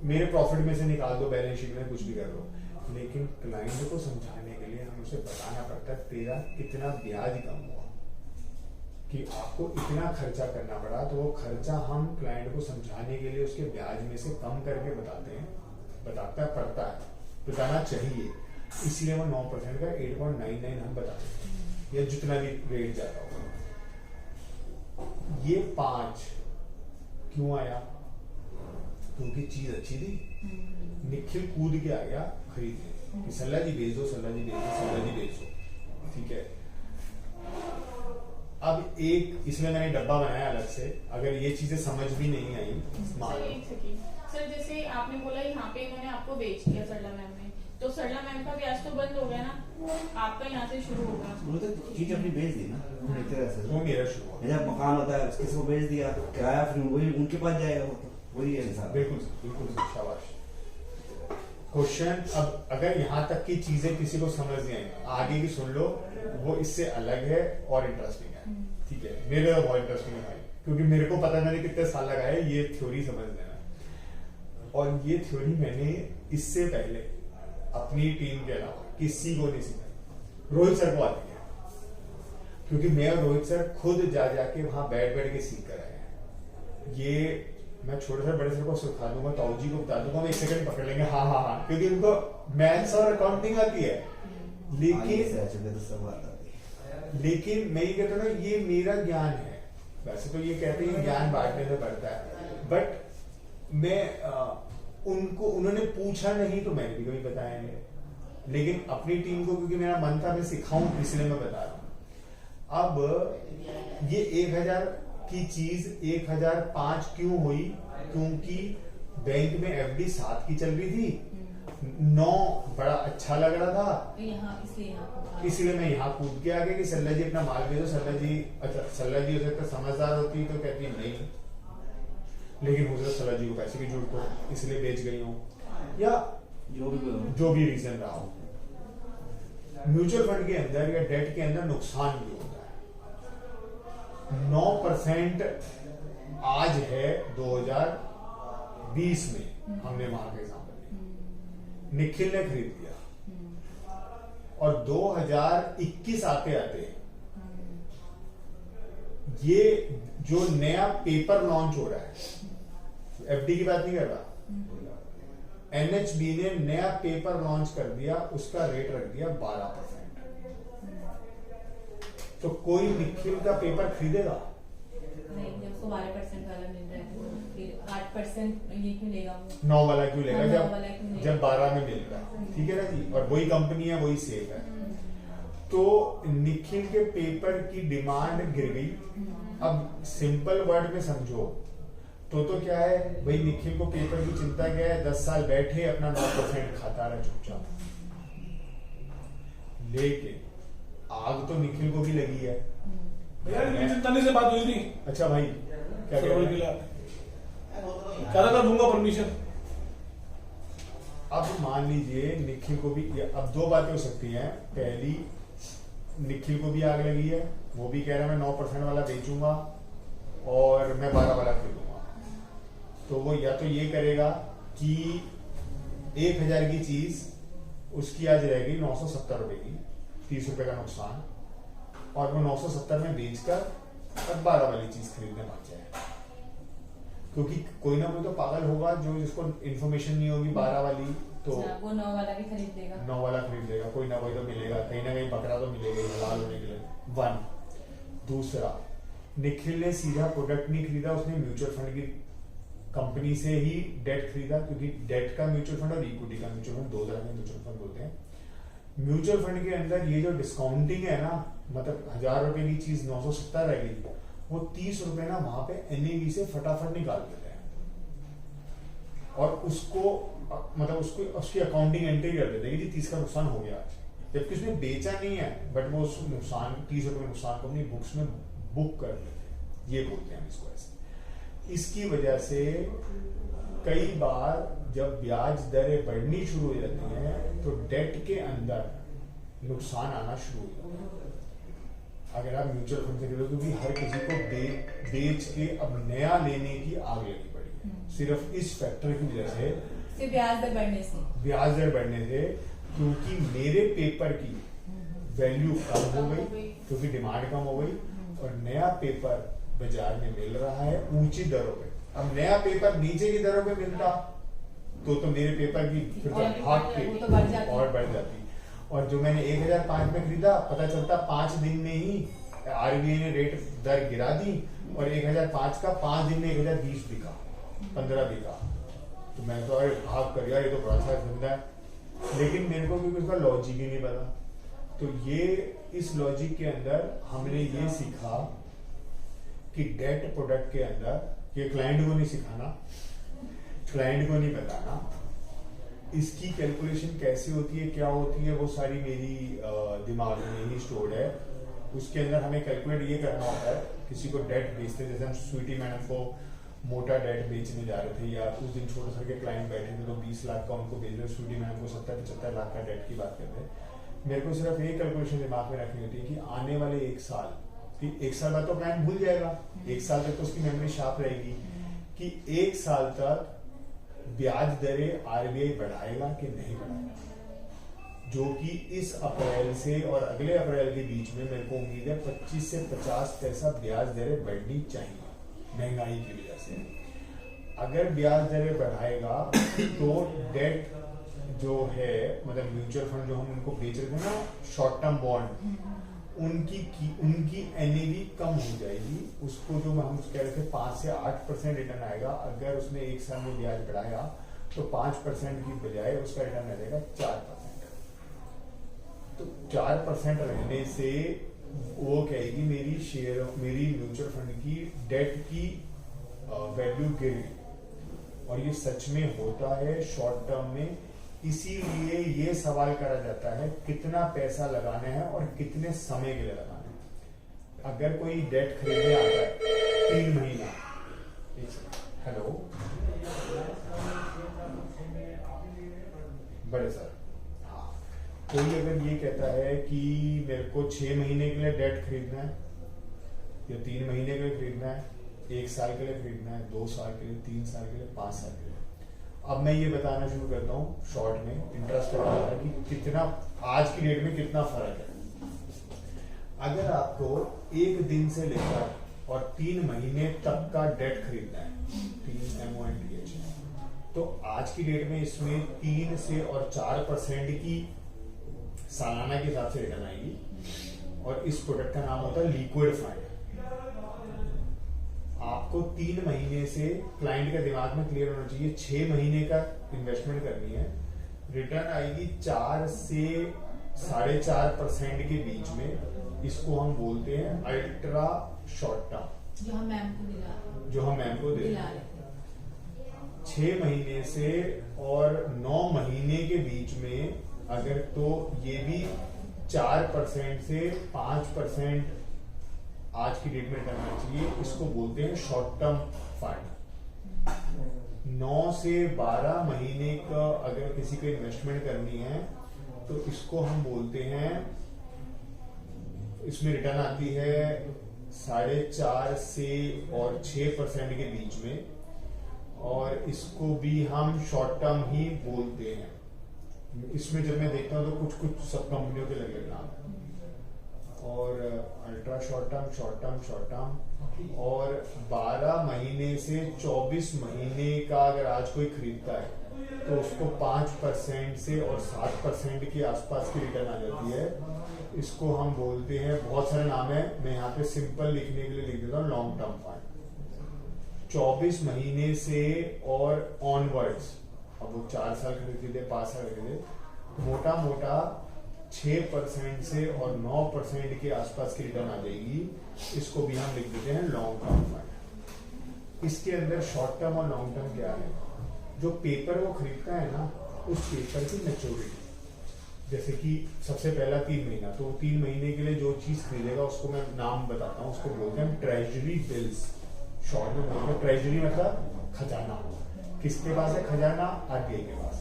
मेरे प्रॉफिट में से निकाल दो, बैलेंस शीट में कुछ भी कर लो, लेकिन क्लाइंट को समझाने के लिए हमें उसे बताना पड़ता है तेरा कितना ब्याज कम हुआ, कि आपको इतना खर्चा करना पड़ा। तो वो खर्चा हम क्लाइंट को समझाने के लिए उसके ब्याज में से कम करके बताना चाहिए। इसलिए वो 9% का 8.99 हम बताते हैं, या जितना भी रेट जाता होगा। ये 5 क्यों आया? क्योंकि चीज अच्छी थी। निखिल कूद के आ गया खरीदने कि सल्ला जी बेच दो, सल्ला जी बेच दो, सल्ला जी बेच दो, ठीक है। अब एक इसमें मैंने डब्बा बनाया अलग से, अगर ये चीजें समझ भी नहीं आई सर जैसे आपने बोला यहाँ पे इन्होंने आपको बेच दिया सरला मैम ने, तो सरला मैम का ब्याज तो बंद हो गया ना, आपका यहाँ से शुरू होगा। वो तो चीज अपनी बेच दी ना, वो मेरा शुरू हुआ। जब मकान होता है किसी को बेच दिया, किराया फिर वही उनके पास जाएगा, वो तो वही है हिसाब। बिल्कुल शाबाश। क्वेश्चन अब अगर यहाँ तक की चीजें किसी को समझ नहीं आई, आगे की सुन लो, वो इससे अलग है और इंटरेस्टिंग है, ठीक है। मेरे बहुत इंटरेस्टिंग है भाई, क्योंकि मेरे को पता है मैंने कितने साल लगाए ये थ्योरी समझने में, और ये थ्योरी मैंने इससे पहले अपनी टीम के अलावा किसी को नहीं सिखाई। रोहित सर को आती है, क्योंकि मैं और रोहित सर खुद जाके वहां बैठ के सीख कर आए हैं। ये मैं छोटे से बड़े सर को सिखा दूंगा, ताऊ जी को बता दूंगा, हम 1 सेकंड पकड़ लेंगे, हाँ, क्योंकि उनको मैथ्स और अकाउंटिंग आती है। लेकिन मैं ये कहता हूँ ना, ये मेरा ज्ञान है। वैसे तो ये कहते हैं ज्ञान बांटने से बढ़ता है, बट मैं उन्होंने पूछा नहीं तो मैंने भी कभी बताया नहीं, लेकिन अपनी टीम को क्योंकि मेरा मन था मैं सिखाऊं, इसलिए मैं बता रहा हूं। अब ये 1000 की चीज 1005 क्यों हुई? क्योंकि बैंक में FD 7 की चल रही थी, 9 बड़ा अच्छा लग रहा था, इसलिए मैं यहाँ कूद के आ गया कि सल्ला जी अपना माल भेजो। सल्ला जी अच्छा, सल्ला जी हो सकता समझदार होती तो कहती नहीं, लेकिन मुझे सल्ला जी को पैसे की जरूरत हो, इसलिए बेच गई हूँ, या जो भी रीजन रहा हो। म्यूचुअल फंड के अंदर या डेट के अंदर नुकसान भी होता है। 9% आज है 2020 में, हमने वहां का एग्जाम्पल निखिल ने खरीद लिया, और 2021 आते आते ये जो नया पेपर लॉन्च हो रहा है, FD की बात नहीं कर रहा, NHB ने नया पेपर लॉन्च कर दिया, उसका रेट रख दिया 12%। तो कोई निखिल का पेपर खरीदेगा नहीं, जब उसको 12% वाला मिल रहा है तो फिर 8% ये क्यों लेगा वो? 9 वाला क्यों लेगा? हाँ, जब 12 में मिल रहा है, ठीक है ना जी, और वही कंपनी है, वही सेफ है। तो निखिल के पेपर की डिमांड गिर गई। अब सिंपल वर्ड में समझो तो क्या है भाई, निखिल को पेपर की चिंता क्या है? 10 साल बैठे अपना 9% खाता रहा चुपचाप, लेकिन आग तो निखिल को भी लगी है। तनी से बात हुई थी। अच्छा भाई, क्या कह रहा था? दूंगा परमिशन। अब मान लीजिए निखिल को भी, अब 2 बातें हो सकती हैं। पहली, निखिल को भी आग लगी है, वो भी कह रहा है मैं 9% वाला बेचूंगा और मैं 12 वाला खरीदूंगा। तो वो या तो ये करेगा कि 1000 की चीज उसकी आज रहेगी 970 रुपए की, 30 रुपए का नुकसान, और वो 970 में बेचकर अब 12 वाली चीज खरीदने पहुंच जाए। क्योंकि कोई ना कोई तो पागल होगा जो जिसको इन्फॉर्मेशन नहीं होगी 12 वाली, तो वो 9 वाला भी खरीद लेगा, 9 वाला खरीद लेगा। कोई ना कोई तो मिलेगा, कहीं ना कहीं पकड़ा तो मिलेगा ही हलाल होने के लिए। 1 दूसरा, निखिल ने सीधा प्रोडक्ट नहीं खरीदा, उसने म्यूचुअल फंड की कंपनी से ही डेट खरीदा, क्योंकि डेट का म्यूचुअल फंड और इक्विटी का म्यूचुअल फंड 2 तरह के म्यूचुअल फंड होते हैं। म्यूचुअल फंड के अंदर ये जो डिस्काउंटिंग है ना, मतलब 1000 रुपए की चीज 970 रह गई, वो 30 रुपए ना वहां पे NAV से फटाफट निकाल देते हैं और उसको मतलब उसकी अकाउंटिंग एंट्री कर देते हैं कि 30 का नुकसान हो गया आज। जबकि उसने बेचा नहीं है, बट वो उस नुकसान 30 रुपए नुकसान को अपनी बुक्स में बुक कर लेते हैं, ये बोलते हैं हम इसको ऐसे। इसकी वजह से कई बार जब ब्याज दरें बढ़नी शुरू हो जाती हैं तो डेट के अंदर नुकसान आना शुरू हो जाता है। अगर आप म्यूचुअल फंड से खरीदो, क्योंकि हर किसी को बेच के अब नया लेने की आग लगी पड़ी है, सिर्फ इस फैक्टर की वजह से, सिर्फ ब्याज दर बढ़ने से, ब्याज दर बढ़ने से, क्योंकि मेरे पेपर की वैल्यू कम हो गई, क्योंकि डिमांड कम हो गई और नया पेपर बाजार में मिल रहा है ऊंची दरों पे। अब नया पेपर नीचे की दरों पे मिलता तो मेरे पेपर की फिर तो भाग के और बढ़ जाती। और जो मैंने 1005 में खरीदा, पता चलता 5 दिन में ही आरबीआई ने रेट दर गिरा दी और 1005 का 5 दिन में 1020 बिका, 15 बिका। तो मैं तो अरे भाग कर यार, ये तो बड़ा सा धंधा है। लेकिन मेरे को क्योंकि उसका लॉजिक ही नहीं पता, तो ये इस लॉजिक के अंदर हमने ये सीखा कि डेट प्रोडक्ट के अंदर, ये क्लाइंट को नहीं सिखाना, क्लाइंट को नहीं बताना, इसकी कैलकुलेशन कैसे होती है, क्या होती है, वो सारी मेरी दिमाग में ही स्टोर्ड है। उसके अंदर हमें कैलकुलेट ये करना होता है, किसी को डेट बेचते, जैसे हम स्वीटी मैडम को मोटा डेट बेचने जा रहे थे, या उस दिन छोटे सर के क्लाइंट बैठे थे तो 20 लाख का उनको बेच रहे, स्वीटी मैडम को 70-75 लाख का डेट की बात करते हैं। मेरे को सिर्फ ये कैलकुलेशन दिमाग में रखनी होती है कि आने वाले 1 साल, कि 1 साल बाद तो क्लाइंट भूल जाएगा, 1 साल तक तो उसकी मेमोरी शार्प रहेगी, कि 1 साल तक ब्याज दरें आरबीआई बढ़ाएगा कि नहीं बढ़ाएगा, जो कि इस अप्रैल से और अगले अप्रैल के बीच में मेरे को उम्मीद है 25 से 50 पैसा ब्याज दरें बढ़नी चाहिए महंगाई की वजह से। अगर ब्याज दरें बढ़ाएगा तो डेट जो है, मतलब म्यूचुअल फंड जो हम उनको बेच रहे थे ना, शॉर्ट टर्म बॉन्ड, उनकी एनएवी कम हो जाएगी। उसको जो हम कह रहे थे 5 से 8% रिटर्न आएगा, अगर उसने 1 साल में ब्याज बढ़ाया तो 5% की बजाय उसका रिटर्न आ जाएगा 4%। तो 4% रहने से वो कहेगी मेरी म्यूचुअल फंड की डेट की वैल्यू गिर गई, और ये सच में होता है शॉर्ट टर्म में। इसीलिए ये सवाल करा जाता है कितना पैसा लगाना है और कितने समय के लिए लगाना है। अगर कोई डेट खरीदने आता है 3 महीना, हेलो बड़े सर, हाँ, कोई अगर ये कहता है कि मेरे को 6 महीने के लिए डेट खरीदना है, या 3 महीने के लिए खरीदना है, 1 साल के लिए खरीदना है, 2 साल के लिए, 3 साल के लिए, 5 साल के लिए, अब मैं ये बताना शुरू करता हूँ शॉर्ट में, इंटरेस्ट है कि कितना आज की डेट में कितना फर्क है। अगर आपको 1 दिन से लेकर और 3 महीने तक का डेट खरीदना है, 3 MONTH, तो आज की डेट में इसमें 3 से और 4% की सालाना के हिसाब से रिटर्न आएगी, और इस प्रोडक्ट का नाम होता है लिक्विड फंड। आपको 3 महीने से, क्लाइंट का दिमाग में क्लियर होना चाहिए, 6 महीने का इन्वेस्टमेंट करनी है, रिटर्न आएगी 4 से 4.5% के बीच में। इसको हम बोलते हैं अल्ट्रा शॉर्ट टर्म, जो हम मैम को दे 6 महीने से और 9 महीने के बीच में, अगर तो ये भी 4% से 5% आज की डेट में रिटर्न आना चाहिए, इसको बोलते हैं शॉर्ट टर्म फंड। 9 से 12 महीने का अगर किसी को इन्वेस्टमेंट करनी है तो इसको हम बोलते हैं, इसमें रिटर्न आती है 4.5 से और 6% के बीच में, और इसको भी हम शॉर्ट टर्म ही बोलते हैं। इसमें जब मैं देखता हूँ तो कुछ सब कंपनियों के लगे नाम, और अल्ट्रा शॉर्ट टर्म, और 12 महीने से 24 महीने का अगर आज कोई खरीदता है तो उसको 5% से और 7% के आसपास की रिटर्न आ जाती है। इसको हम बोलते हैं, बहुत सारे नाम है, मैं यहाँ पे सिंपल लिखने के लिए लिख देता हूँ, लॉन्ग टर्म फंड। 24 महीने से और ऑनवर्ड्स, अब वो 4 साल खरीदे थे, 5 साल खरीदे, मोटा मोटा 6% से और 9% के आसपास की रिटर्न आ जाएगी। इसको भी हम लिख देते हैं लॉन्ग टर्म फंड। इसके अंदर शॉर्ट टर्म और लॉन्ग टर्म क्या है, जो पेपर वो खरीदता है ना, उस पेपर की मैच्योरिटी, जैसे कि सबसे पहला 3 महीना, तो 3 महीने के लिए जो चीज खरीदेगा उसको मैं नाम बताता हूँ, उसको बोलते हैं ट्रेजरी बिल्स। शॉर्ट में बोलते हैं ट्रेजरी, मतलब खजाना। किसके पास है खजाना? आरबीआई के पास।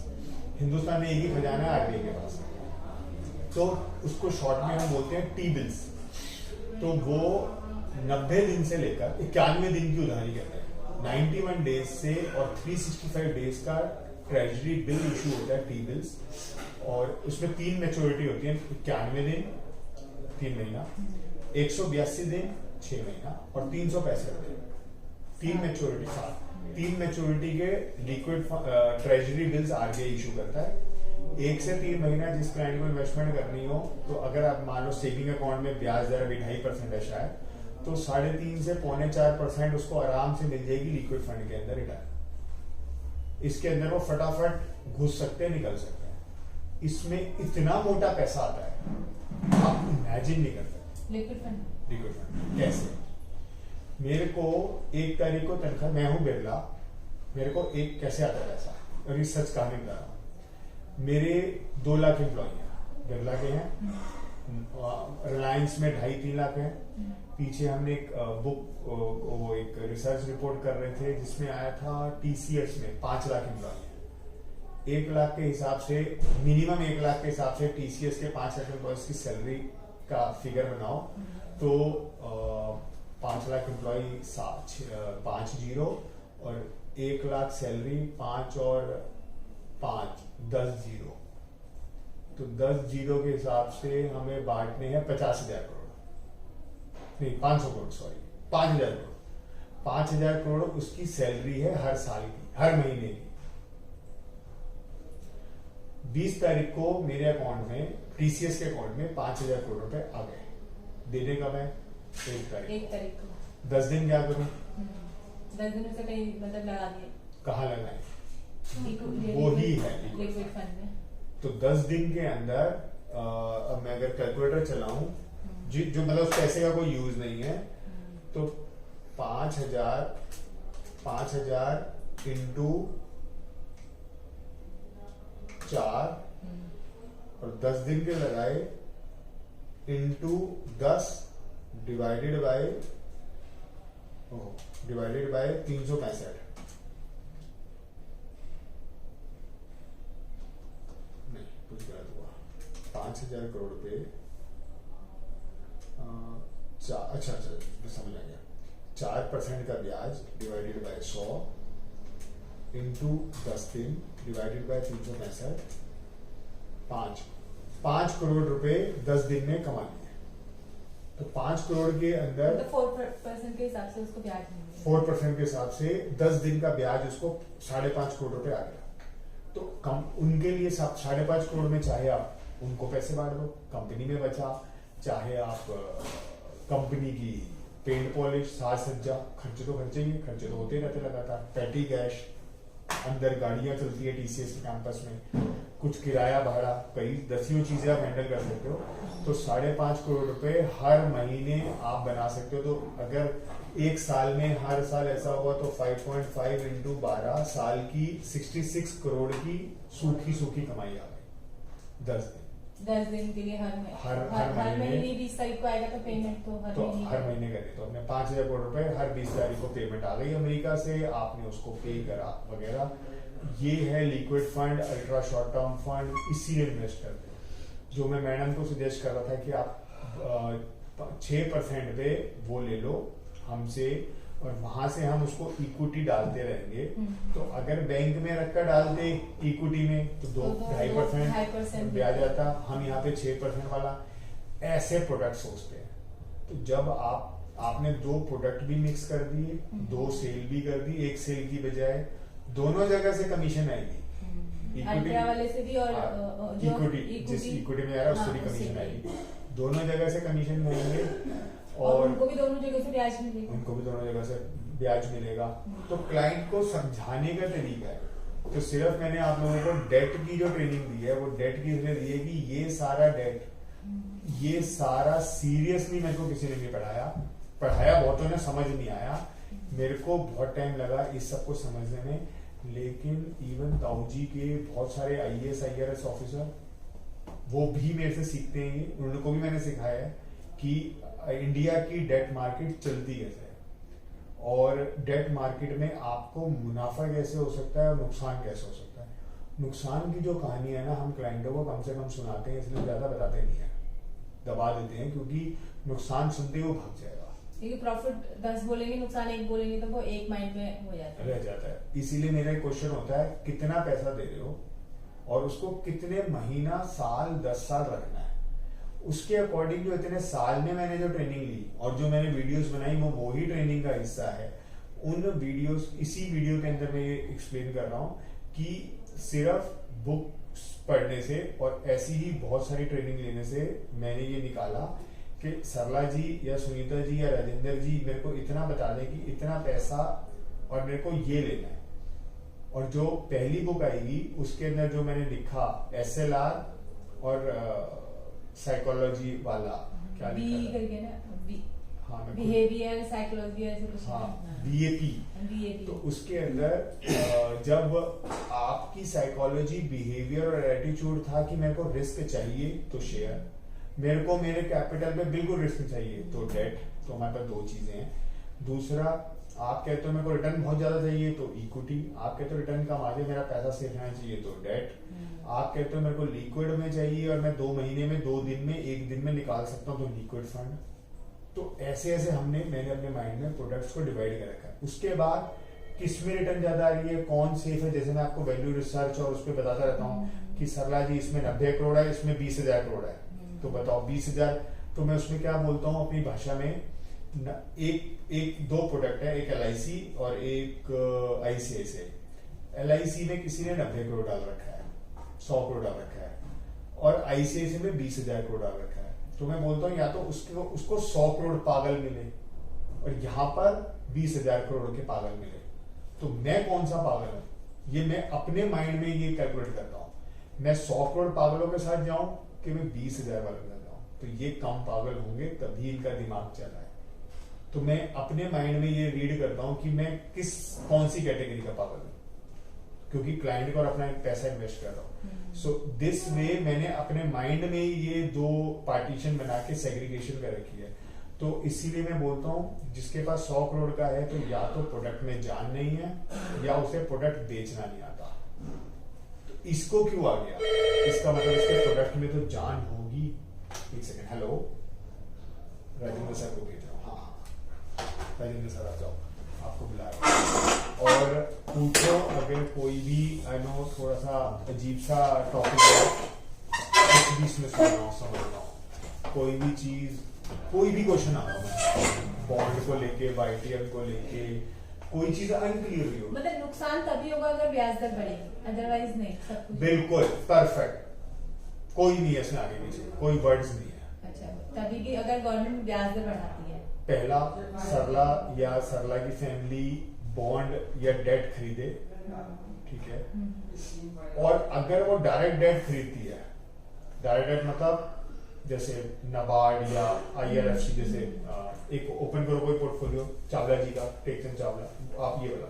हिंदुस्तान में एक ही खजाना है, आरबीआई के पास। तो उसको शॉर्ट में हम बोलते हैं टी बिल्स। तो वो 90 दिन से लेकर 91 दिन की उधारी कहते हैं, 91 डेज से और 365 डेज का ट्रेजरी बिल इशू होता है, टी बिल्स। और उसमें 3 मैच्योरिटी होती है, 91 दिन 3 महीना, 182 दिन 6 महीना और 365 दिन। 3 मैच्योरिटी, 3 मैच्योरिटी के liquid treasury bills RBI issue करता है। 1 से 3 महीना जिस क्लाइंट को इन्वेस्टमेंट करनी हो, तो अगर आप मान लो सेविंग अकाउंट में ब्याज दर अभी 2.5% है शायद, तो 3.5 से 3.25% उसको आराम से मिल जाएगी लिक्विड फंड के अंदर रिटर्न। इसके अंदर वो फटाफट घुस सकते हैं, निकल सकते हैं। इसमें इतना मोटा पैसा आता है आप इमेजिन नहीं कर सकते। लिक्विड फंड, लिक्विड फंड कैसे? मेरे को 1 तारीख को तनख्वाह, मैं हूं बिरला, मेरे को एक कैसे आता है पैसा, रिसर्च कहानी बता रहा हूं। मेरे 2 लाख एम्प्लॉय हैं, बिरला के हैं। रिलायंस में 2.5-3 लाख हैं। पीछे हमने एक बुक, वो एक रिसर्च रिपोर्ट कर रहे थे जिसमें आया था टीसीएस में 5 लाख एम्प्लॉय हैं। 1 लाख के हिसाब से, मिनिमम 1 लाख के हिसाब से टीसीएस के 5 लाख एम्प्लॉयज की सैलरी का फिगर बनाओ, तो 5 लाख एम्प्लॉय 5 जीरो और 1 लाख सैलरी 5 और 5 10 जीरो। तो 10 जीरो के हिसाब से हमें बांटने हैं 50,000 करोड़, नहीं 500 करोड़, सॉरी 5,000 करोड़। 5,000 करोड़ उसकी सैलरी है हर साल की, हर महीने की। 20 तारीख को मेरे अकाउंट में, टीसीएस के अकाउंट में 5,000 करोड़ रुपए आ गए। देने कब है? 1 तारीख को। 10 दिन क्या करूं? 10 दिन से कहीं मतलब लगा दिए, कहाँ लगाए? लिक्विड वो ही है लिक्विड फंड में। तो 10 दिन के अंदर अब मैं अगर कैलकुलेटर चलाऊं, जो मतलब उस पैसे का कोई यूज नहीं है, तो 5,000 इंटू 4 और 10 दिन के लगाए इंटू 10 डिवाइडेड बाय 365। नहीं, कुछ गलत हुआ। 5,000 करोड़ रुपए, अच्छा समझ आ गया। 4% का ब्याज डिवाइडेड बाय 100 इंटू 10 दिन डिवाइडेड बाय 365, 5 करोड़ रुपए 10 दिन में कमा लिए। तो 5 करोड़ के अंदर तो 4% के हिसाब से उसको ब्याज मिलेगा। 4% के हिसाब से 10 दिन का ब्याज उसको 5.5 करोड़ रुपए आ गया। तो उनके लिए 5.5 करोड़ में चाहे आप उनको पैसे बांट दो, कंपनी में बचा, चाहे आप कंपनी की पेंट पॉलिश, साज सज्जा, खर्चे तो होते रहते लगातार। पैटी कैश, अंदर गाड़ियां चलती है टीसीएस के कैंपस में, कुछ किराया भाड़ा, कई दसियों चीजें आप हैंडल कर सकते हो। तो 5.5 करोड़ रुपए हर महीने आप बना सकते हो। तो अगर 1 साल में हर साल ऐसा हुआ तो 5.5 इंटू 12 साल की 66 करोड़ की सूखी कमाई आ गई 10 दिन के लिए हर हर महीने 20 तारीख को आएगा तो पेमेंट तो हर महीने करें। तो अपने 5,000 करोड़ रुपए हर 20 तारीख को पेमेंट आ गई अमेरिका से, आपने उसको पे करा वगैरह। ये है liquid fund, ultra short term fund. इसीलिए इन्वेस्ट करते हैं। जो मैं मैडम को सजेस्ट कर रहा था कि आप 6% पे वो ले लो हमसे, और वहां से हम उसको इक्विटी डालते रहेंगे। तो अगर बैंक में रखकर डालते इक्विटी में तो 2-2.5% ब्याज आता। हम यहाँ पे 6% वाला ऐसे प्रोडक्ट सोचते हैं। तो जब आपने 2 प्रोडक्ट भी मिक्स कर दिए, 2 सेल भी कर दी, 1 सेल की बजाय, दोनों जगह से कमीशन आएगी। इक्विटी वाले से भी और इक्विटी, जिस इक्विटी में आ रहा है उससे भी कमीशन आएगी। दोनों जगह से कमीशन आएंगे और उनको भी दोनों जगह से ब्याज मिलेगा। तो क्लाइंट को समझाने का तरीका है। तो सिर्फ मैंने आप लोगों को डेट की जो ट्रेनिंग दी है वो डेट की इसलिए दी है कि ये सारा डेट, ये सारा सीरियसली मेरे को किसी ने नहीं पढ़ाया बहुतों ने समझ नहीं आया। मेरे को बहुत टाइम लगा इस सबको समझने में। लेकिन इवन ताऊ जी के बहुत सारे IAS IRS ऑफिसर वो भी मेरे से सीखते हैं ये, उनको भी मैंने सिखाया है कि इंडिया की डेट मार्केट चलती कैसे है और डेट मार्केट में आपको मुनाफा कैसे हो सकता है और नुकसान कैसे हो सकता है। नुकसान की जो कहानी है ना, हम क्लाइंटों को कम से कम सुनाते हैं, इसलिए ज्यादा बताते नहीं है, दबा देते हैं, क्योंकि नुकसान सुनते ही वो भाग जाएगा। क्योंकि प्रॉफिट 10 बोलेंगे, नुकसान 1 बोलेंगे, तो वो एक माइंड में हो जाता है, रह जाता है। इसीलिए मेरा क्वेश्चन होता है कितना पैसा दे रहे हो और उसको कितने महीना, साल, 10 साल रखना है। उसके अकॉर्डिंग जो इतने साल में मैंने जो ट्रेनिंग ली और जो मैंने वीडियोस बनाई वो ही ट्रेनिंग का हिस्सा है। उन वीडियोस, इसी वीडियो के अंदर मैं ये एक्सप्लेन कर रहा हूँ कि सिर्फ बुक्स पढ़ने से और ऐसी ही बहुत सारी ट्रेनिंग लेने से मैंने ये निकाला कि सरला जी या सुनीता जी या राजेंद्र जी मेरे को इतना बता दें कि इतना पैसा और मेरे को ये लेना है। और जो पहली बुक आएगी उसके अंदर जो मैंने लिखा SLR और साइकोलॉजी वाला क्या लिखा करके ना, हाँ, बिहेवियर साइकोलॉजी ऐसे कुछ, हाँ, BAP। तो उसके अंदर जब आपकी साइकोलॉजी, बिहेवियर और एटीट्यूड था कि मेरे को रिस्क चाहिए तो शेयर, मेरे को मेरे कैपिटल में बिल्कुल रिस्क चाहिए तो डेट। तो हमारे पास 2 चीजें हैं। दूसरा, आप कहते हो मेरे को रिटर्न बहुत ज्यादा चाहिए तो इक्विटी, आप कहते हो रिटर्न कम आ जाए, मेरा पैसा सेफ रहना चाहिए तो डेट, आप कहते हो मेरे को लिक्विड में चाहिए और मैं 2 महीने में, 2 दिन में, 1 दिन में निकाल सकता हूँ तो लिक्विड फंड। तो ऐसे ऐसे मैंने अपने माइंड में प्रोडक्ट्स को डिवाइड कर रखा है। उसके बाद किस में रिटर्न ज्यादा आ रही है, कौन सेफ है, जैसे मैं आपको वैल्यू रिसर्च और उस पर बताता रहता हूँ कि सरला जी इसमें 90 करोड़ है, इसमें 20,000 करोड़ है, तो बताओ 20,000। तो मैं उसमें क्या बोलता हूँ अपनी भाषा में, एक 2 प्रोडक्ट है, एक LIC और एक ICICI। LIC में किसी ने 90 करोड़ डाल रखा है, 100 करोड़ डाल रखा है, और ICICI में 20,000 करोड़ डाल रखा है। तो मैं बोलता हूँ या तो उसको 100 करोड़ पागल मिले और यहाँ पर 20,000 करोड़ के पागल मिले, तो मैं कौन सा पागल हूँ, ये मैं अपने माइंड में ये कैलकुलेट करता हूँ। मैं 100 करोड़ पागलों के साथ जाऊं कि मैं 20,000 वालों के साथ जाऊं, तो ये कम पागल होंगे, तभी इनका दिमाग चला है। तो मैं अपने माइंड में ये रीड करता हूं कि मैं कौन सी कैटेगरी का पागल हूं, क्योंकि क्लाइंट को और अपना पैसा इन्वेस्ट कर रहा हूं। सो दिस वे मैंने अपने माइंड में ये 2 पार्टीशन बना के सेग्रीगेशन कर रखी है। तो इसीलिए मैं बोलता हूं जिसके पास 100 करोड़ का है तो या तो प्रोडक्ट में जान नहीं है या उसे प्रोडक्ट बेचना नहीं आता। तो इसको क्यों आ गया, इसका मतलब इसके प्रोडक्ट में तो जान होगी। एक सेकंड, हेलो राजेंद्र सर को भेज रहा हूँ। हाँ राजेंद्र सर आ जाओ, आपको बुला रहा हूँ। और पूछो अगर कोई भी आई नो थोड़ा सा अजीब सा टॉपिक है, कुछ भी इसमें सुन रहा हूँ, समझ रहा हूँ, कोई भी चीज, कोई भी क्वेश्चन आ रहा हूँ, बॉन्ड को लेके, YTM को लेके, कोई चीज अनक्लियर हुई हो, मतलब नुकसान तभी होगा अगर ब्याज दर बढ़ेगी, अदरवाइज नहीं। सब कुछ बिल्कुल परफेक्ट, कोई नहीं है इसमें आगे पीछे, कोई वर्ड्स नहीं है। अच्छा, तभी कि अगर गवर्नमेंट ब्याज दर बढ़ाती है। पहला, सरला या सरला की फैमिली बॉन्ड या डेट खरीदे, ठीक है, और अगर वो डायरेक्ट डेट खरीदती है, डायरेक्ट डेट मतलब जैसे नाबार्ड या IRFC, जैसे एक ओपन करो कोई पोर्टफोलियो, चावला जी का, टेकचंद चावला, आप ये वाला,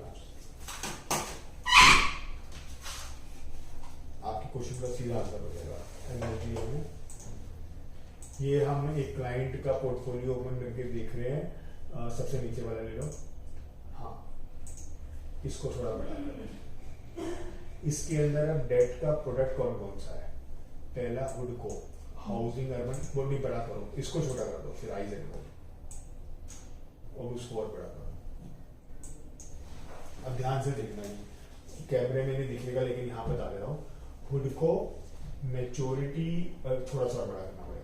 आपके क्वेश्चन का सीधा आंसर हो जाएगा। ये हम एक क्लाइंट का पोर्टफोलियो ओपन करके देख रहे हैं, सबसे नीचे वाला ले लो, हाँ इसको थोड़ा बड़ा कर लें। इसके अंदर अब डेट का प्रोडक्ट कौन कौन सा है, पहला हुडको, हाउसिंग अर्बन, वो नहीं बड़ा करो, इसको छोटा कर दो, फिर आइजेन को, और उसको और बड़ा करो। अब ध्यान से देखना है, कैमरे में नहीं दिखेगा लेकिन यहाँ बता दे रहा हूँ, हुडको मैच्योरिटी थोड़ा सा बड़ा करना पड़ेगा,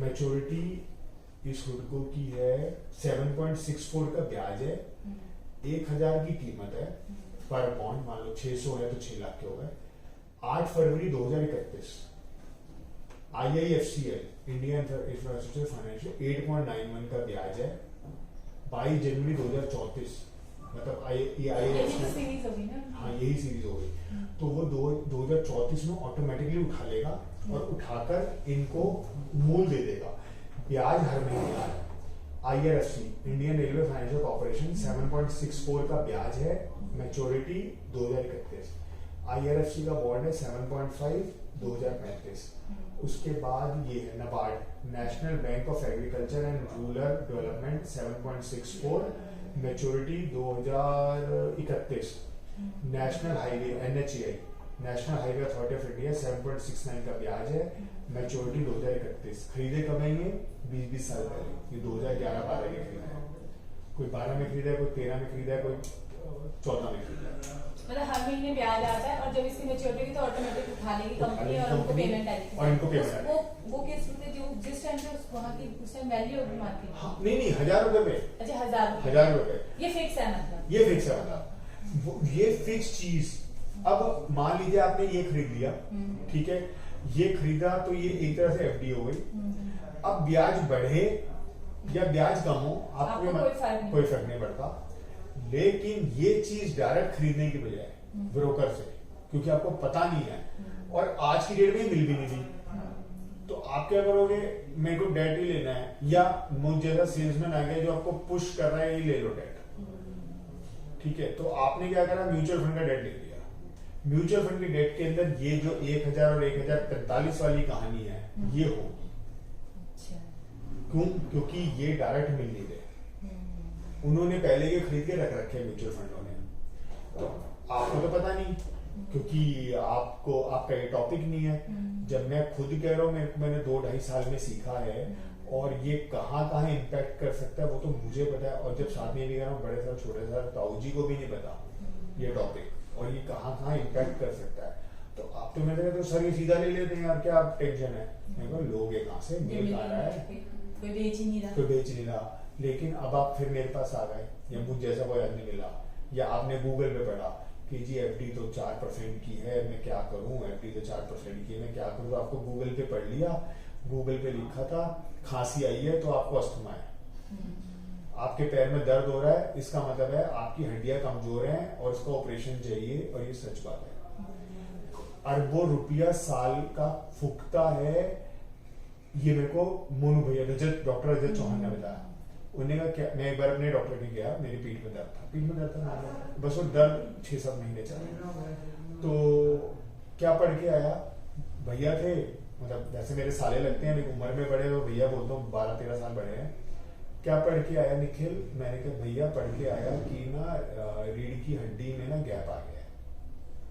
मैच्योरिटी इस हुडको की है 7.64 का ब्याज है, 1,000 की कीमत है पर बॉन्ड, मान लो 600 है तो 6 लाख के हो गए। 8 फरवरी 2031 IIFCL इंडिया इंफ्रास्ट्रक्चर फाइनेंशियल 8.91 का ब्याज है। 22 जनवरी 2034 मतलब IIFCL सीरीज होगी ना, हाँ यही सीरीज हो गई, तो वो 2034 में ऑटोमेटिकली उठा लेगा और उठाकर इनको मूल दे देगा। ब्याज हर महीने आ रहा है। IRFC Indian railway financial corporation 7.64 का ब्याज है मैच्योरिटी 2031, IRFC का बॉन्ड है 7.5 2035, उसके बाद ये है NABARD national bank of agriculture and rural development 7.64 maturity 2031, national highway NHAI national highway authority of India 7.69 का ब्याज है, मैच्योरिटी 2031। खरीदे कब आएंगे? 20 साल पहले, ये 2011-12 के खरीदा है, कोई 12 में खरीदा है, कोई 13 में खरीदा है, कोई 14 में खरीदा है। मतलब हर महीने ब्याज आता है और जब इसकी मैच्योरिटी होगी तो ऑटोमेटिक उठा लेगी कंपनी और उनको पेमेंट आएगी। और इनको पेमेंट आएगी। वो किस जो जिस टाइम पे वहाँ की उस टाइम वैल्यू होगी मार्केट। हाँ, नहीं 1000 रुपए पे। अच्छा 1000 रुपए। ये फिक्स है मतलब। ये फिक्स है मतलब ये फिक्स चीज। अब मान लीजिए आपने ये खरीद लिया, ठीक है, ये खरीदा तो ये एक तरह से FD हो गई। अब ब्याज बढ़े या ब्याज कम हो आपको कोई फर्क नहीं पड़ता, लेकिन ये चीज डायरेक्ट खरीदने की बजाय ब्रोकर से, क्योंकि आपको पता नहीं है और आज की डेट में मिल भी नहीं रही, तो आप क्या करोगे? मेरे को डेट ही लेना है, या मुझे जैसा सेल्समैन आ गया जो आपको पुश कर रहा है ये ले लो डेट, ठीक है, तो आपने क्या करा? म्यूचुअल फंड का डेट ले लिया। म्यूचुअल फंड की डेट के अंदर ये जो 1000 और 1045 वाली कहानी है ये होगी। क्यों? क्योंकि ये डायरेक्ट मिल नहीं रहे, उन्होंने पहले के खरीद के रख रखे म्यूचुअल फंडों ने, तो आपको तो पता नहीं, क्योंकि आपको आपका ये टॉपिक नहीं है। जब मैं खुद कह रहा हूँ मैंने 2-2.5 साल में सीखा है और ये कहाँ इम्पैक्ट कर सकता है वो तो मुझे पता है, और जब साथ में भी कह रहा हूँ बड़े साल छोटे साल ताऊ जी को भी नहीं पता ये टॉपिक और ये कहाँ इम्पैक्ट कर सकता है। तो आप तो मैंने कहा तो सर ये सीधा ले लेते हैं यार, क्या आप टेंशन है? मैं कहा लोग ये कहाँ से मिल आ रहा है, कोई बेच ही नहीं रहा। लेकिन अब आप फिर मेरे पास आ गए या मुझ जैसा कोई आदमी मिला या आपने गूगल पे पढ़ा कि जी FD तो 4% की है, मैं क्या करूं, FD तो 4% की है, मैं क्या करूं? तो आपको गूगल पे पढ़ लिया, गूगल पे लिखा था खांसी आई है तो आपको अस्थमा है, आपके पैर में दर्द हो रहा है, इसका मतलब है आपकी हड्डियां कमजोर हैं और इसका ऑपरेशन चाहिए, और ये सच बात है। अरबों रुपया साल का फूकता है, ये मेरे को मोनू भैया डॉक्टर रजत चौहान ने बताया। उन्होंने कहा क्या, मैं एक बार अपने डॉक्टर के गया, मेरी पीठ में दर्द था, बस वो दर्द 6-7 महीने चला, तो क्या पढ़ के आया? भैया थे, मतलब जैसे मेरे साले लगते हैं, मेरी उम्र में बड़े, तो भैया बोलता हूँ 12-13 साल बड़े हैं। क्या पढ़ के आया निखिल? मैंने कहा भैया पढ़ के आया कि ना रीढ़ की हड्डी में ना गैप आ गया है,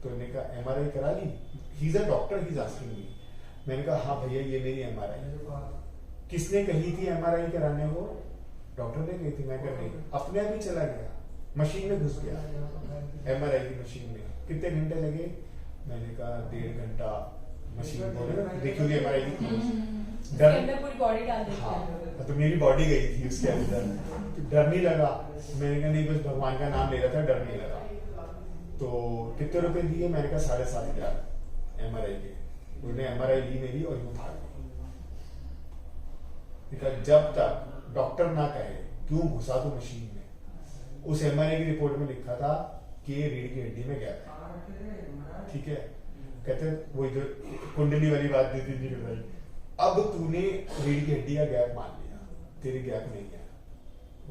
तो उन्होंने कहा MRI करा ली? He is a doctor, he is asking me. मैंने कहा हाँ भैया ये मेरी MRI। किसने कही थी MRI कराने को? डॉक्टर ने कही थी, मैं कर नहीं, अपने आप ही चला गया, मशीन में घुस गया, MRI की मशीन में। कितने घंटे लगे? मैंने कहा 1.5 घंटा मशीन देखी हुई MRI की, पूरी बॉडी डाल देती है। हाँ, तो मेरी बॉडी गई थी उसके अंदर, तो डर नहीं लगा। मैंने कहा नहीं, बस भगवान का नाम ले रहा था, डर नहीं लगा। तो कितने रुपए दिए? मैंने कहा 7,500 MRI के। उन्होंने MRI ली मेरी और यूं भाग गई। जब तक डॉक्टर ना कहे क्यों घुसा तो मशीन में, उस MRI की रिपोर्ट में लिखा था कि रीढ़ की हड्डी में गैप है, ठीक है। कहते वो जो कुंडली वाली बात दी थी भाई, अब तूने रीढ़ की हड्डी का गैप मान लिया, तेरी गैप नहीं है।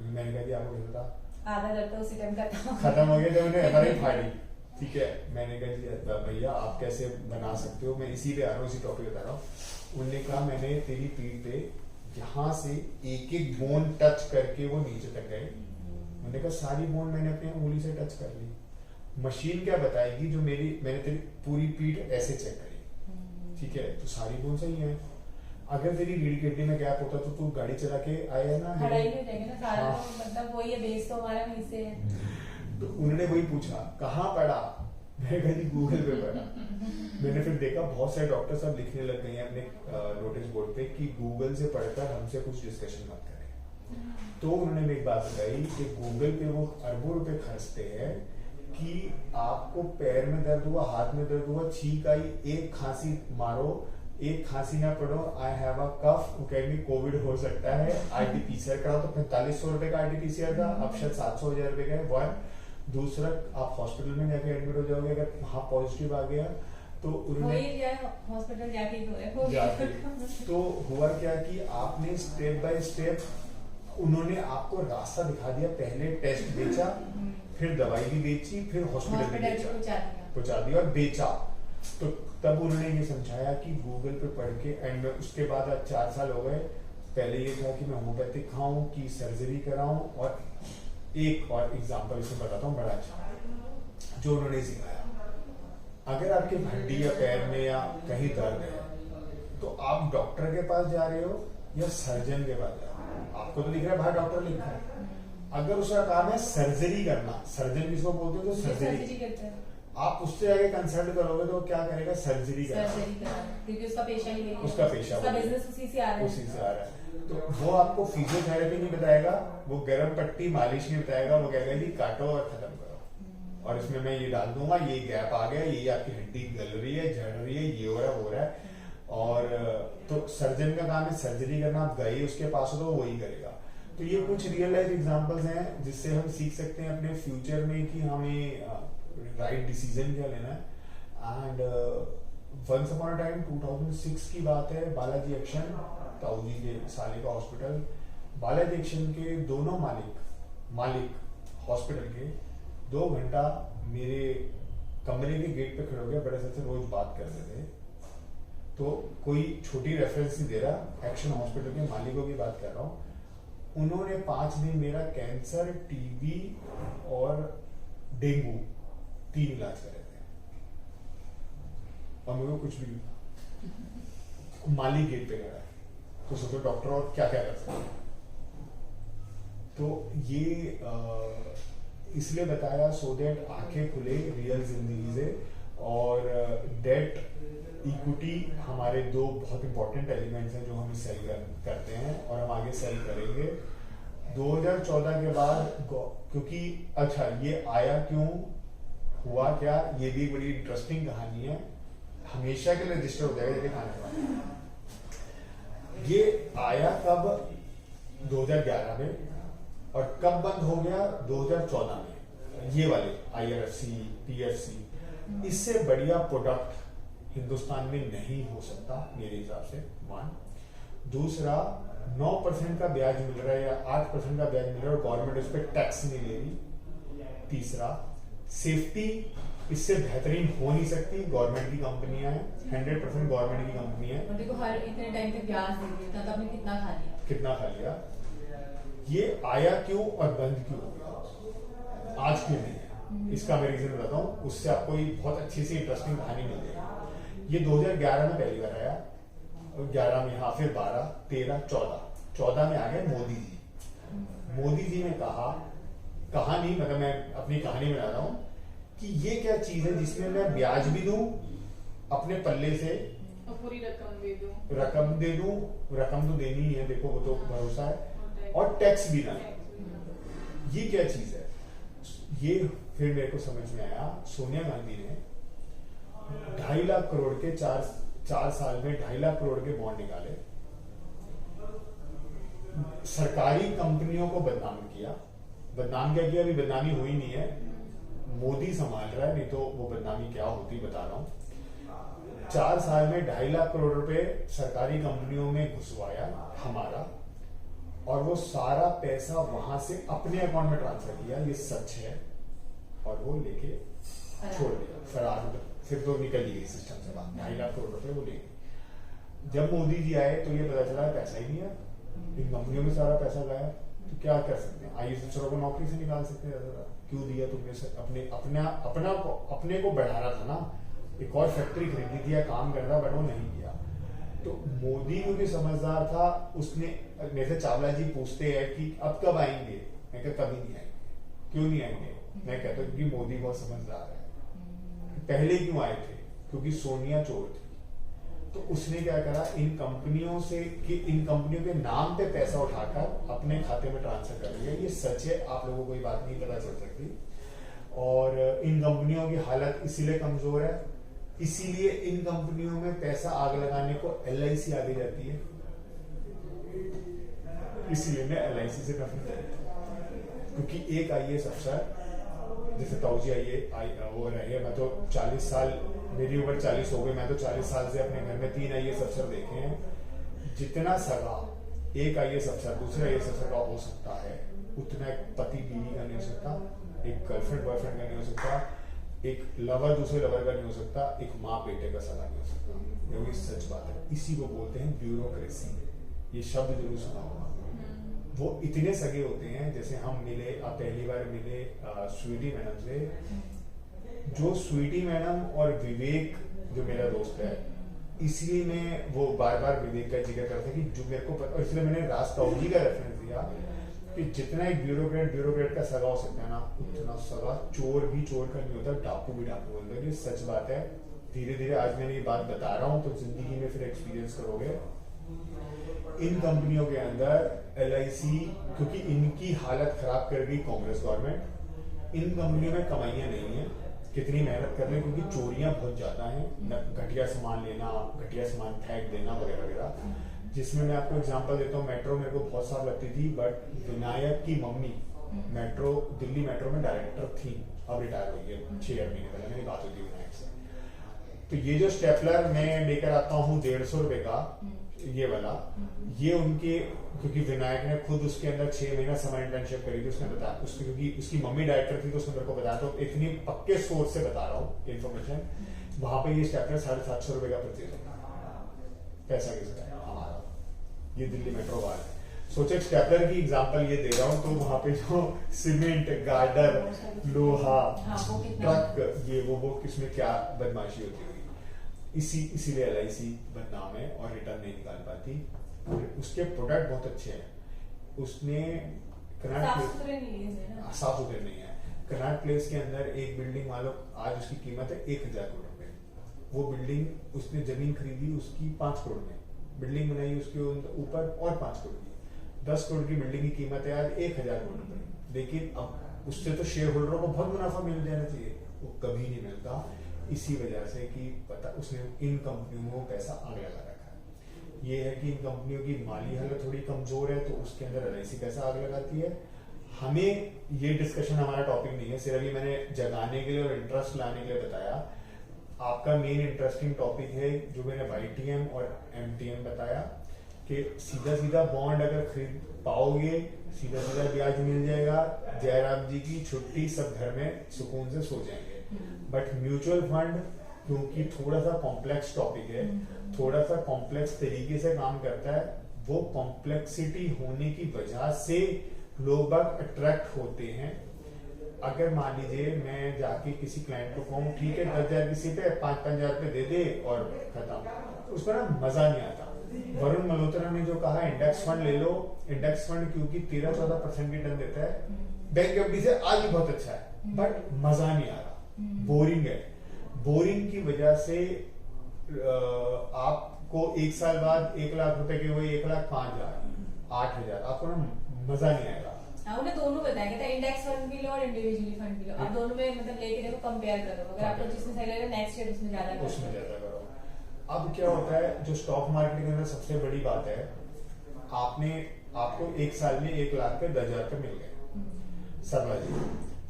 मैंने कहा कि आपको क्या पता, आधा दर्द तो उसी टाइम खत्म हो गया जब उन्हें MRI फाड़ी, ठीक है। मैंने कहा भैया आप कैसे बना सकते हो, मैं इसी पे आ रहा हूँ, इसी टॉपिक बता रहा हूँ। उन्होंने कहा मैंने तेरी पीठ पे यहाँ से एक बोन टच करके वो नीचे तक गए। मैंने कहा सारी बोन मैंने अपनी उंगली से टच कर ली, मशीन क्या बताएगी? जो मैंने तेरी पूरी पीठ ऐसे चेक करी, ठीक है, तो सारी बोन सही है। अगर तेरी रीढ़ की हड्डी में गैप होता तो तू गाड़ी चला के आया ना, खड़ा ही नहीं रहेगा ना सारा। हाँ। मतलब वही है, बेस तो हमारा वहीं से है। तो उन्होंने वही पूछा कहाँ पढ़ा, मैं कहीं गूगल पे पढ़ा। मैंने फिर देखा बहुत सारे डॉक्टर सब लिखने लग गए हैं अपने नोटिस बोर्ड पे कि गूगल से पढ़कर हमसे कुछ डिस्कशन मत करें। तो उन्होंने एक बात बताई कि गूगल पे वो अरबों रुपए खर्चते हैं कि आपको पैर में दर्द हुआ, हाथ में दर्द हुआ, छींक आई, एक खांसी मारो, एक खांसी ना पड़ो, आई हैव अ कफ, वो कहेंगे कोविड हो सकता है, RT-PCR कराओ, तो 4500 रुपए का RT-PCR था, अब शायद 700-1000 रुपए का है। वन दूसरा, आप हॉस्पिटल में जाके एडमिट हो जाओगे अगर वहां पॉजिटिव आ गया तो उन्होंने हॉस्पिटल जाके तो हुआ क्या कि आपने स्टेप बाय स्टेप उन्होंने आपको रास्ता दिखा दिया। पहले टेस्ट बेचा, फिर दवाई भी बेची, फिर हॉस्पिटल भी हॉस्पिटल बेचा, पहुंचा दिया। पहुंचा दिया और बेचा। तो तब उन्होंने ये समझाया कि गूगल पे पढ़ के, एंड उसके बाद आज 4 साल हो गए। पहले ये था कि मैं होम्योपैथिक खाऊं कि सर्जरी कराऊं। और एक और एग्जांपल इसमें बताता हूँ बड़ा अच्छा जो उन्होंने सिखाया। अगर आपके हड्डी या पैर में या कहीं दर्द है तो आप डॉक्टर के पास जा रहे हो या सर्जन के पास जा रहे हो? आपको तो लिख रहा है बाहर डॉक्टर लिखा है। अगर उसका काम है सर्जरी करना, सर्जन किसको बोलते हैं? तो सर्जरी करते हैं। आप उससे आगे कंसल्ट करोगे तो वो क्या करेगा? सर्जरी सर्जरी करेगा, कराना, क्योंकि उसका पेशा ही वही है। उसका पेशा उसका वही है। बिजनेस उसी से आ रहा है। उसी से आ रहा है। तो वो आपको फिजियोथेरेपी नहीं बताएगा, वो गर्म पट्टी मालिश नहीं बताएगा, वो कहेगा जी काटो और खत्म करो, और इसमें मैं ये डाल दूंगा, ये गैप आ गया, ये आपकी हड्डी गल रही है, झड़ रही है, ये हो रहा है, वो हो रहा है। और तो सर्जन का काम है सर्जरी करना। आप गए उसके पास हो तो वही करेगा। तो ये कुछ रियल लाइफ एग्जांपल्स हैं जिससे हम सीख सकते हैं अपने फ्यूचर में कि हमें राइट डिसीजन क्या लेना है। And once upon a time 2006 की बात है, बालाजी एक्शन, ताऊ जी के साले का हॉस्पिटल, बालाजी एक्शन के दोनों मालिक हॉस्पिटल के 2 घंटा मेरे कमरे के गेट पे खड़े हो गए, बड़े सर से रोज बात करते थे। तो कोई छोटी रेफरेंस नहीं दे रहा, एक्शन हॉस्पिटल के मालिकों की बात कर रहा हूँ। उन्होंने 5 दिन मेरा कैंसर, टीबी और डेंगू 3 इलाज करे थे, और मेरे को कुछ भी नहीं। मालिक गेट पे खड़ा है, तो सोचो डॉक्टर और क्या क्या कर सकते हैं। तो ये इसलिए बताया सो दैट आंखें खुले रियल जिंदगी से। और डेट इक्विटी हमारे 2 बहुत इंपॉर्टेंट एलिमेंट्स हैं जो हम सेल करते हैं और हम आगे सेल करेंगे। 2014 के बाद क्योंकि अच्छा ये आया क्यों, हुआ क्या, ये भी बड़ी इंटरेस्टिंग कहानी है, हमेशा के लिए रजिस्टर हो जाएगा ये खाने के बाद। ये आया कब? 2011 में, और कब बंद हो गया? 2014 में। ये वाले IRFC, PFC, इससे बढ़िया प्रोडक्ट हिंदुस्तान में नहीं हो सकता मेरे हिसाब से। 1, दूसरा 9% का ब्याज मिल रहा है या 8% का ब्याज मिल रहा है और गवर्नमेंट उस पर टैक्स नहीं ले रही। तीसरा, सेफ्टी इससे बेहतरीन हो नहीं सकती। गवर्नमेंट की कंपनियां हैं, 100% गवर्नमेंट की कंपनी है। और देखो हर इतने टाइम तक ब्याज दे दिया था, आपने कितना खा लिया? कितना खा लिया? ये आया क्यों और बंद क्यों हो गया? आज क्यों नहीं है? इसका मैं रीजन बताता हूँ, उससे आपको एक बहुत अच्छी सी इंटरेस्टिंग कहानी मिल जाएगी। ये 2011 में पहली बार आया, और 11 में, हाँ, फिर 12, 13, 14 में आ गए मोदी जी। मोदी जी ने कहा नहीं, मतलब मैं अपनी कहानी बना रहा हूँ कि ये क्या चीज है जिसमें मैं ब्याज भी दूं अपने पल्ले से, और पूरी रकम दे दूं, रकम तो देनी ही है, देखो वो तो भरोसा है, और टैक्स भी ना। ये क्या चीज है? ये फिर मेरे को समझ में आया, सोनिया गांधी ने 2.5 लाख करोड़ के 4 साल में 2.5 लाख करोड़ के बॉन्ड निकाले, सरकारी कंपनियों को बदनाम किया। बदनाम क्या किया? अभी बदनामी हुई नहीं है, मोदी संभाल रहा है, नहीं तो वो बदनामी क्या होती बता रहा हूं। 4 साल में 2.5 लाख करोड़ रुपए सरकारी कंपनियों में घुसवाया हमारा, और वो सारा पैसा वहां से अपने अकाउंट में ट्रांसफर किया, ये सच है। और वो लेके छोड़ दिया, फरार, फिर तो निकल ही गई सिस्टम से बात। 2.5 लाख करोड़ रुपए वो ले गए। जब मोदी जी आए तो ये पता चला पैसा ही नहीं है, इन कंपनियों में सारा पैसा गया। तो क्या कर सकते हैं? IAS अफसरों को नौकरी से निकाल सकते हैं। क्यों दिया तुमने? अपने को बढ़ाना था ना, एक और फैक्ट्री खरीदी थी या काम करना, बट वो नहीं किया। तो मोदी क्योंकि समझदार था, उसने, मेरे से चावला जी पूछते हैं कि अब कब आएंगे, मैं कहता कभी नहीं आएंगे। क्यों नहीं आएंगे? मैं कहता हूँ क्योंकि मोदी बहुत समझदार है। पहले क्यों आए थे? क्योंकि सोनिया चोर थी। तो उसने क्या करा, इन कंपनियों के नाम पे पैसा उठाकर अपने खाते में ट्रांसफर कर दिया। ये सच है, आप लोगों को ये बात नहीं पता चल सकती। और इन कंपनियों की हालत इसीलिए कमजोर है, इसीलिए इन कंपनियों में पैसा आग लगाने को LIC आगे जाती है, इसीलिए मैं LIC से नफरत है। क्योंकि एक IAS अफसर, जैसे ताऊजी वो रही है, मैं तो 40 साल, मेरी उम्र 40 हो गई, मैं तो 40 साल से अपने घर में 3 IAS अफसर देखे हैं। जितना सगा एक IAS अफसर दूसरे IAS अफसर का हो सकता है, उतना पति बीवी का नहीं हो सकता। एक गर्लफ्रेंड बॉयफ्रेंड का नहीं हो सकता, एक लवर दूसरे लवर का नहीं हो सकता, एक माँ बेटे का सगा नहीं हो सकता। ये सच बात है। इसी को बोलते हैं ब्यूरोक्रेसी। ये शब्द जरूर सुना होगा। वो इतने सगे होते हैं, जैसे हम मिले, आप पहली बार मिले स्वीटी मैडम से, जो स्वीटी मैडम और विवेक जो मेरा दोस्त है, इसलिए मैं वो बार बार विवेक का जिक्र करता कि जो मेरे को और इसलिए मैंने राज ताऊजी का रेफरेंस दिया कि जितना एक ब्यूरोक्रेट का सगा हो सकता है ना, उतना सगा चोर भी चोर का नहीं होता, डाकू भी डाकू होता है। ये सच बात है। धीरे धीरे आज मैंने ये बात बता रहा हूँ तो जिंदगी में फिर एक्सपीरियंस करोगे। इन कंपनियों के अंदर LIC, क्योंकि इनकी हालत खराब कर गई कांग्रेस गवर्नमेंट, इन कंपनियों में कमाइयां नहीं है, कितनी मेहनत कर रहे हैं, क्योंकि चोरियां बहुत ज्यादा हैं, घटिया सामान लेना, घटिया सामान फेंक देना वगैरह वगैरह। जिसमें मैं आपको एग्जांपल देता हूँ, मेट्रो मेरे को बहुत साफ लगती थी, बट विनायक की मम्मी मेट्रो, दिल्ली मेट्रो में डायरेक्टर थी, अब रिटायर हो गई 6 महीने पहले मेरी बात होती विनायक से। तो ये जो स्टेपलर मैं लेकर आता हूँ 150 रुपए का, ये वाला, ये उनके, क्योंकि विनायक ने खुद उसके अंदर 6 महीना समर इंटर्नशिप करी थी, उसने बताया, उसकी क्योंकि उसकी मम्मी डायरेक्टर थी तो उसने मेरे को बताया, तो इतनी पक्के सोर्स से बता रहा हूँ इन्फॉर्मेशन। वहां पे ये स्टेपलर 750 रुपए का परचेज होता है। पैसा किसका है? हमारा। ये दिल्ली मेट्रो वाला है। सोचे स्टेपलर की एग्जांपल ये दे रहा हूँ, तो वहां पे जो सीमेंट, गार्डर, लोहा, ट्रक, ये वो किसमें क्या बदमाशी होती होगी। इसीलिए LIC बदनाम है और रिटर्न नहीं निकाल पाती। उसके प्रोडक्ट बहुत अच्छे हैं। उसने साफ सुथरे नहीं है। कनाट प्लेस के अंदर एक बिल्डिंग, मान लो आज उसकी कीमत है 1000 करोड़ रुपए। वो बिल्डिंग उसने जमीन खरीदी उसकी 5 करोड़ में, बिल्डिंग बनाई उसके ऊपर और 5 करोड़ की, 10 करोड़ की बिल्डिंग की कीमत है आज 1000 करोड़ रुपए। लेकिन अब उससे तो शेयर होल्डरों को बहुत मुनाफा मिल जाना चाहिए, वो कभी नहीं मिलता। इसी वजह से कि पता उसने इन कंपनियों को पैसा आगे लगा रखा है। ये है कि इन कंपनियों की माली हालत थोड़ी कमजोर है, तो उसके अंदर LIC पैसा आगे लगाती है। हमें ये डिस्कशन हमारा टॉपिक नहीं है, सिर्फ अभी मैंने जगाने के लिए और इंटरेस्ट लाने के लिए बताया। आपका मेन इंटरेस्टिंग टॉपिक है जो मैंने YTM और MTM बताया, कि सीधा सीधा बॉन्ड अगर खरीद पाओगे, सीधा सीधा ब्याज मिल जाएगा, जयराम जी की छुट्टी, सब घर में सुकून से सो जाएंगे। बट म्यूचुअल फंड क्योंकि थोड़ा सा कॉम्प्लेक्स टॉपिक है, थोड़ा सा कॉम्प्लेक्स तरीके से काम करता है, वो कॉम्प्लेक्सिटी होने की वजह से लोग बाग अट्रैक्ट होते हैं। अगर मान लीजिए मैं जाके किसी क्लाइंट को कहूँ ठीक है 10,000 की सीट है, 5,000 रुपए दे दे और खत्म, तो उसका ना मजा नहीं आता। वरुण मल्होत्रा ने जो कहा इंडेक्स फंड ले लो, इंडेक्स फंड क्योंकि 13-14% की रिटर्न देता है, बैंक एफडी से आज भी बहुत अच्छा है, बट मजा नहीं आ रहा, बोरिंग है। बोरिंग की वजह से आपको 1 साल बाद 1 लाख रुपए के वही 1,05,000, 8,000, आपको ना मजा नहीं आएगा। उन्हें दोनों बताया था, इंडेक्स फंड भी लो और इंडिविजुअली फंड भी लो। आप दोनों में मतलब लेके देखो, कंपेयर करो, अगर आपको जिसमें सही लगे नेक्स्ट ईयर उसमें ज्यादा करो। अब क्या होता है, जो स्टॉक मार्केट के अंदर सबसे बड़ी बात है, आपको 1 साल में 1 लाख पे 10,000 रुपए मिल गए।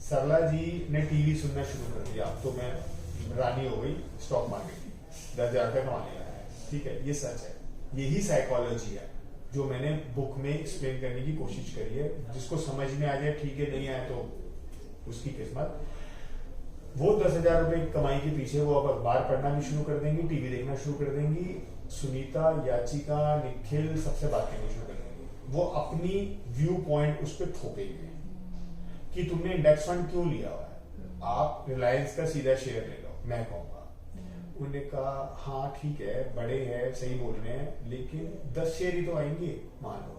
सरला जी ने टीवी सुनना शुरू कर दिया, तो मैं रानी हो गई स्टॉक मार्केट की, 10,000 रुपए कमाने लगा है। ठीक है, ये सच है, यही साइकोलॉजी है जो मैंने बुक में एक्सप्लेन करने की कोशिश करी है। जिसको समझ में आ जाए ठीक है, नहीं आए तो उसकी किस्मत। वो 10,000 रुपए की कमाई के पीछे वो अब अखबार पढ़ना भी शुरू कर देंगी, टीवी देखना शुरू कर देंगी, सुनीता, याचिका, निखिल सबसे बात करनी शुरू कर देंगी। वो अपनी व्यू पॉइंट उस पर थोपेंगे कि तुमने इंडेक्स फंड क्यों लिया हुआ है, आप रिलायंस का सीधा शेयर ले लो, मैं कहूंगा। उन्होंने कहा हाँ ठीक है, बड़े हैं, सही बोल रहे हैं, लेकिन 10 शेयर ही तो आएंगे, मान लो।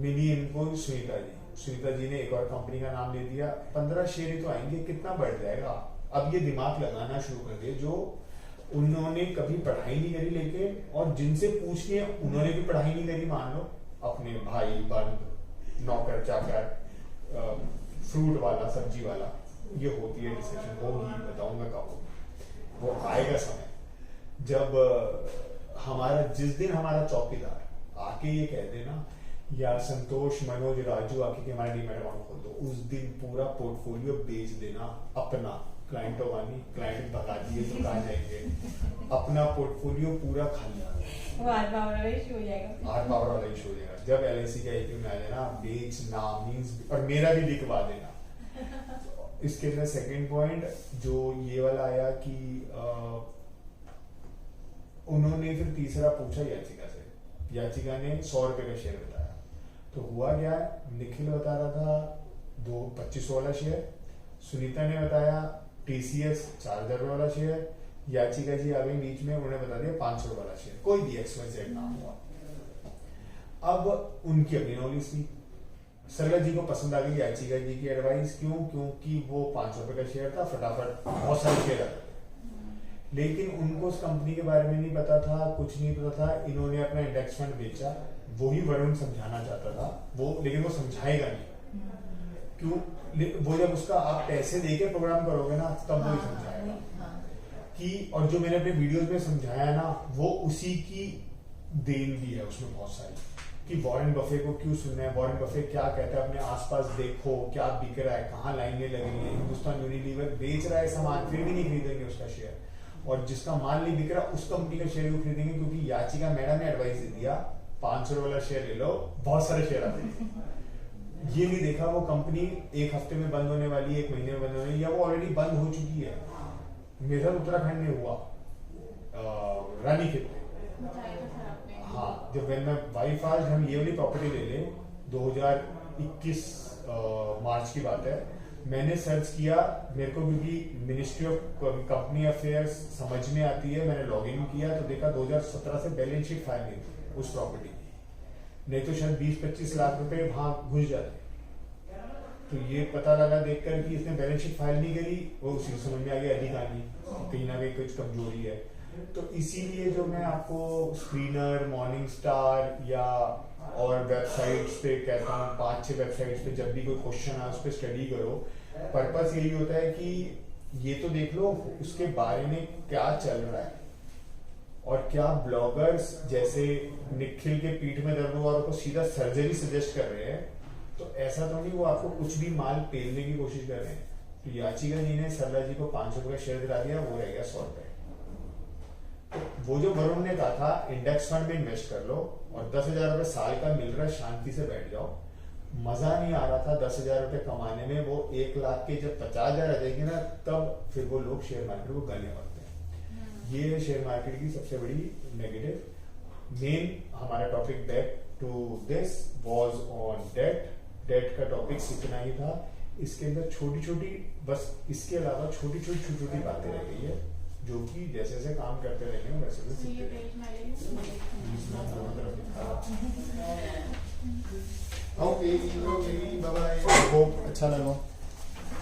मिली इनको सुनीता जी ने एक और कंपनी का नाम ले दिया, 15 शेयर ही तो आएंगे, कितना बढ़ जाएगा। अब ये दिमाग लगाना शुरू कर दे जो उन्होंने कभी पढ़ाई नहीं करी, लेकिन और जिनसे पूछनी है उन्होंने भी पढ़ाई नहीं करी, मान लो अपने भाई बंद, नौकर चाकर, फ्रूट वाला, सब्जी वाला, ये होती है डिस्कशन, होगी, बताऊंगा कब। वो आएगा समय जब जिस दिन हमारा चौकीदार आके ये कह देना या संतोष, मनोज, राजू आके कि हमारा डीमैट अकाउंट खोल दो, उस दिन पूरा पोर्टफोलियो बेच देना अपना। क्लाइंटों वाली क्लाइंट भगा दिए तो कहाँ जाएंगे, अपना पोर्टफोलियो पूरा खाली, हार्ड पावर वाला इशू हो जाएगा। जब LIC का IPO में आ जाए ना, बेचना मींस, और मेरा भी बिकवा देना, इसके अंदर सेकंड पॉइंट जो ये वाला आया कि उन्होंने फिर तीसरा पूछा याचिका से, याचिका ने 100 रुपए का शेयर बताया। तो हुआ क्या, निखिल बता रहा था 2500 वाला शेयर, सुनीता ने बताया TCS 4000 रुपए वाला शेयर, याचिका जी आ गई बीच में, उन्होंने बता दिया 500 वाला शेयर, कोई भी XYZ नाम हुआ। अब उनकी अपनी नॉलेज थी, सरला जी को पसंद आ गई याचिका जी की एडवाइस, क्यों, क्योंकि वो 500 रुपए का शेयर था, फटाफट बहुत सारे शेयर आते थे। लेकिन उनको उस कंपनी के बारे में नहीं पता था, कुछ नहीं पता था। इन्होंने अपना इंडेक्स फंड बेचा, वही वरुण समझाना चाहता था वो, लेकिन वो समझाएगा नहीं, क्यों, वो जब उसका आप पैसे देके प्रोग्राम करोगे ना तब वो ही समझाएगा कि, और जो मैंने अपने वीडियोस में समझाया ना वो उसी की देन भी है उसमें बहुत सारी, कि वॉरेन बफे को क्यों सुनना है, वॉरेन बफे क्या कहता है, अपने आसपास देखो क्या बिक रहा है, कहाँ लाइनें लगी हैं, हिंदुस्तान यूनिलीवर बेच रहा है सामान, फिर भी नहीं खरीदेंगे उसका शेयर, और जिसका माल नहीं बिक रहा उस कंपनी का शेयर भी खरीदेंगे, क्योंकि याचिका मैडम ने एडवाइस दे दिया 500 वाला शेयर ले लो, बहुत सारे शेयर आते हैं। ये नहीं देखा वो कंपनी 1 हफ्ते में बंद होने वाली है, 1 महीने में बंद होने वाली, या वो ऑलरेडी बंद हो चुकी है। मेरा उत्तराखंड में हुआ रानीखेत में, हाँ, जब when my wife asked हम ये वाली प्रॉपर्टी ले लें, 2021 मार्च की बात है, मैंने सर्च किया, मेरे को क्योंकि मिनिस्ट्री ऑफ कंपनी अफेयर्स समझ में आती है, मैंने लॉग इन किया तो देखा 2017 से बैलेंस शीट फाइल नहीं थी उस प्रॉपर्टी की, नहीं तो शायद 20-25 लाख रुपए वहां घुस जाते। तो ये पता लगा देखकर कि इसने बैलेंस शीट फाइल नहीं करी, वो उसी समझ में आ गया अधिक कहानी, कहीं ना कहीं कुछ कमजोरी है। तो इसीलिए जो मैं आपको स्क्रीनर, मॉर्निंग स्टार या और वेबसाइट्स पे कहता हूँ, 5-6 वेबसाइट्स पे जब भी कोई क्वेश्चन आए उस पर स्टडी करो, पर्पस यही होता है कि ये तो देख लो उसके बारे में क्या चल रहा है, और क्या ब्लॉगर्स जैसे निखिल के पीठ में दर्द हुआ और उसको सीधा सर्जरी सजेस्ट कर रहे हैं, तो ऐसा तो नहीं वो आपको कुछ भी माल पेलने की कोशिश कर रहे हैं। तो याचिका जी ने सरला जी को 500 रुपए का शेयर दिला दिया, वो रह गया 100 रुपए। तो वो जो वरुण ने कहा था इंडेक्स फंड में इन्वेस्ट कर लो और 10,000 रुपए साल का मिल रहा है, शांति से बैठ जाओ, मजा नहीं आ रहा था 10,000 रुपए कमाने में, वो 1 लाख के जब 50,000 आ जाएंगे ना तब फिर वो लोग शेयर मार्केट को गलने लगते हैं। ये शेयर मार्केट की सबसे बड़ी नेगेटिव। मेन हमारा topic back to this was on debt का टॉपिक इतना ही था। इसके अंदर छोटी छोटी, बस इसके अलावा छोटी छोटी बातें रह गई है जो कि जैसे जैसे काम करते रहेंगे वैसे वैसे सीखते रहेंगे। ओके, बाय बाय, होप अच्छा लगा।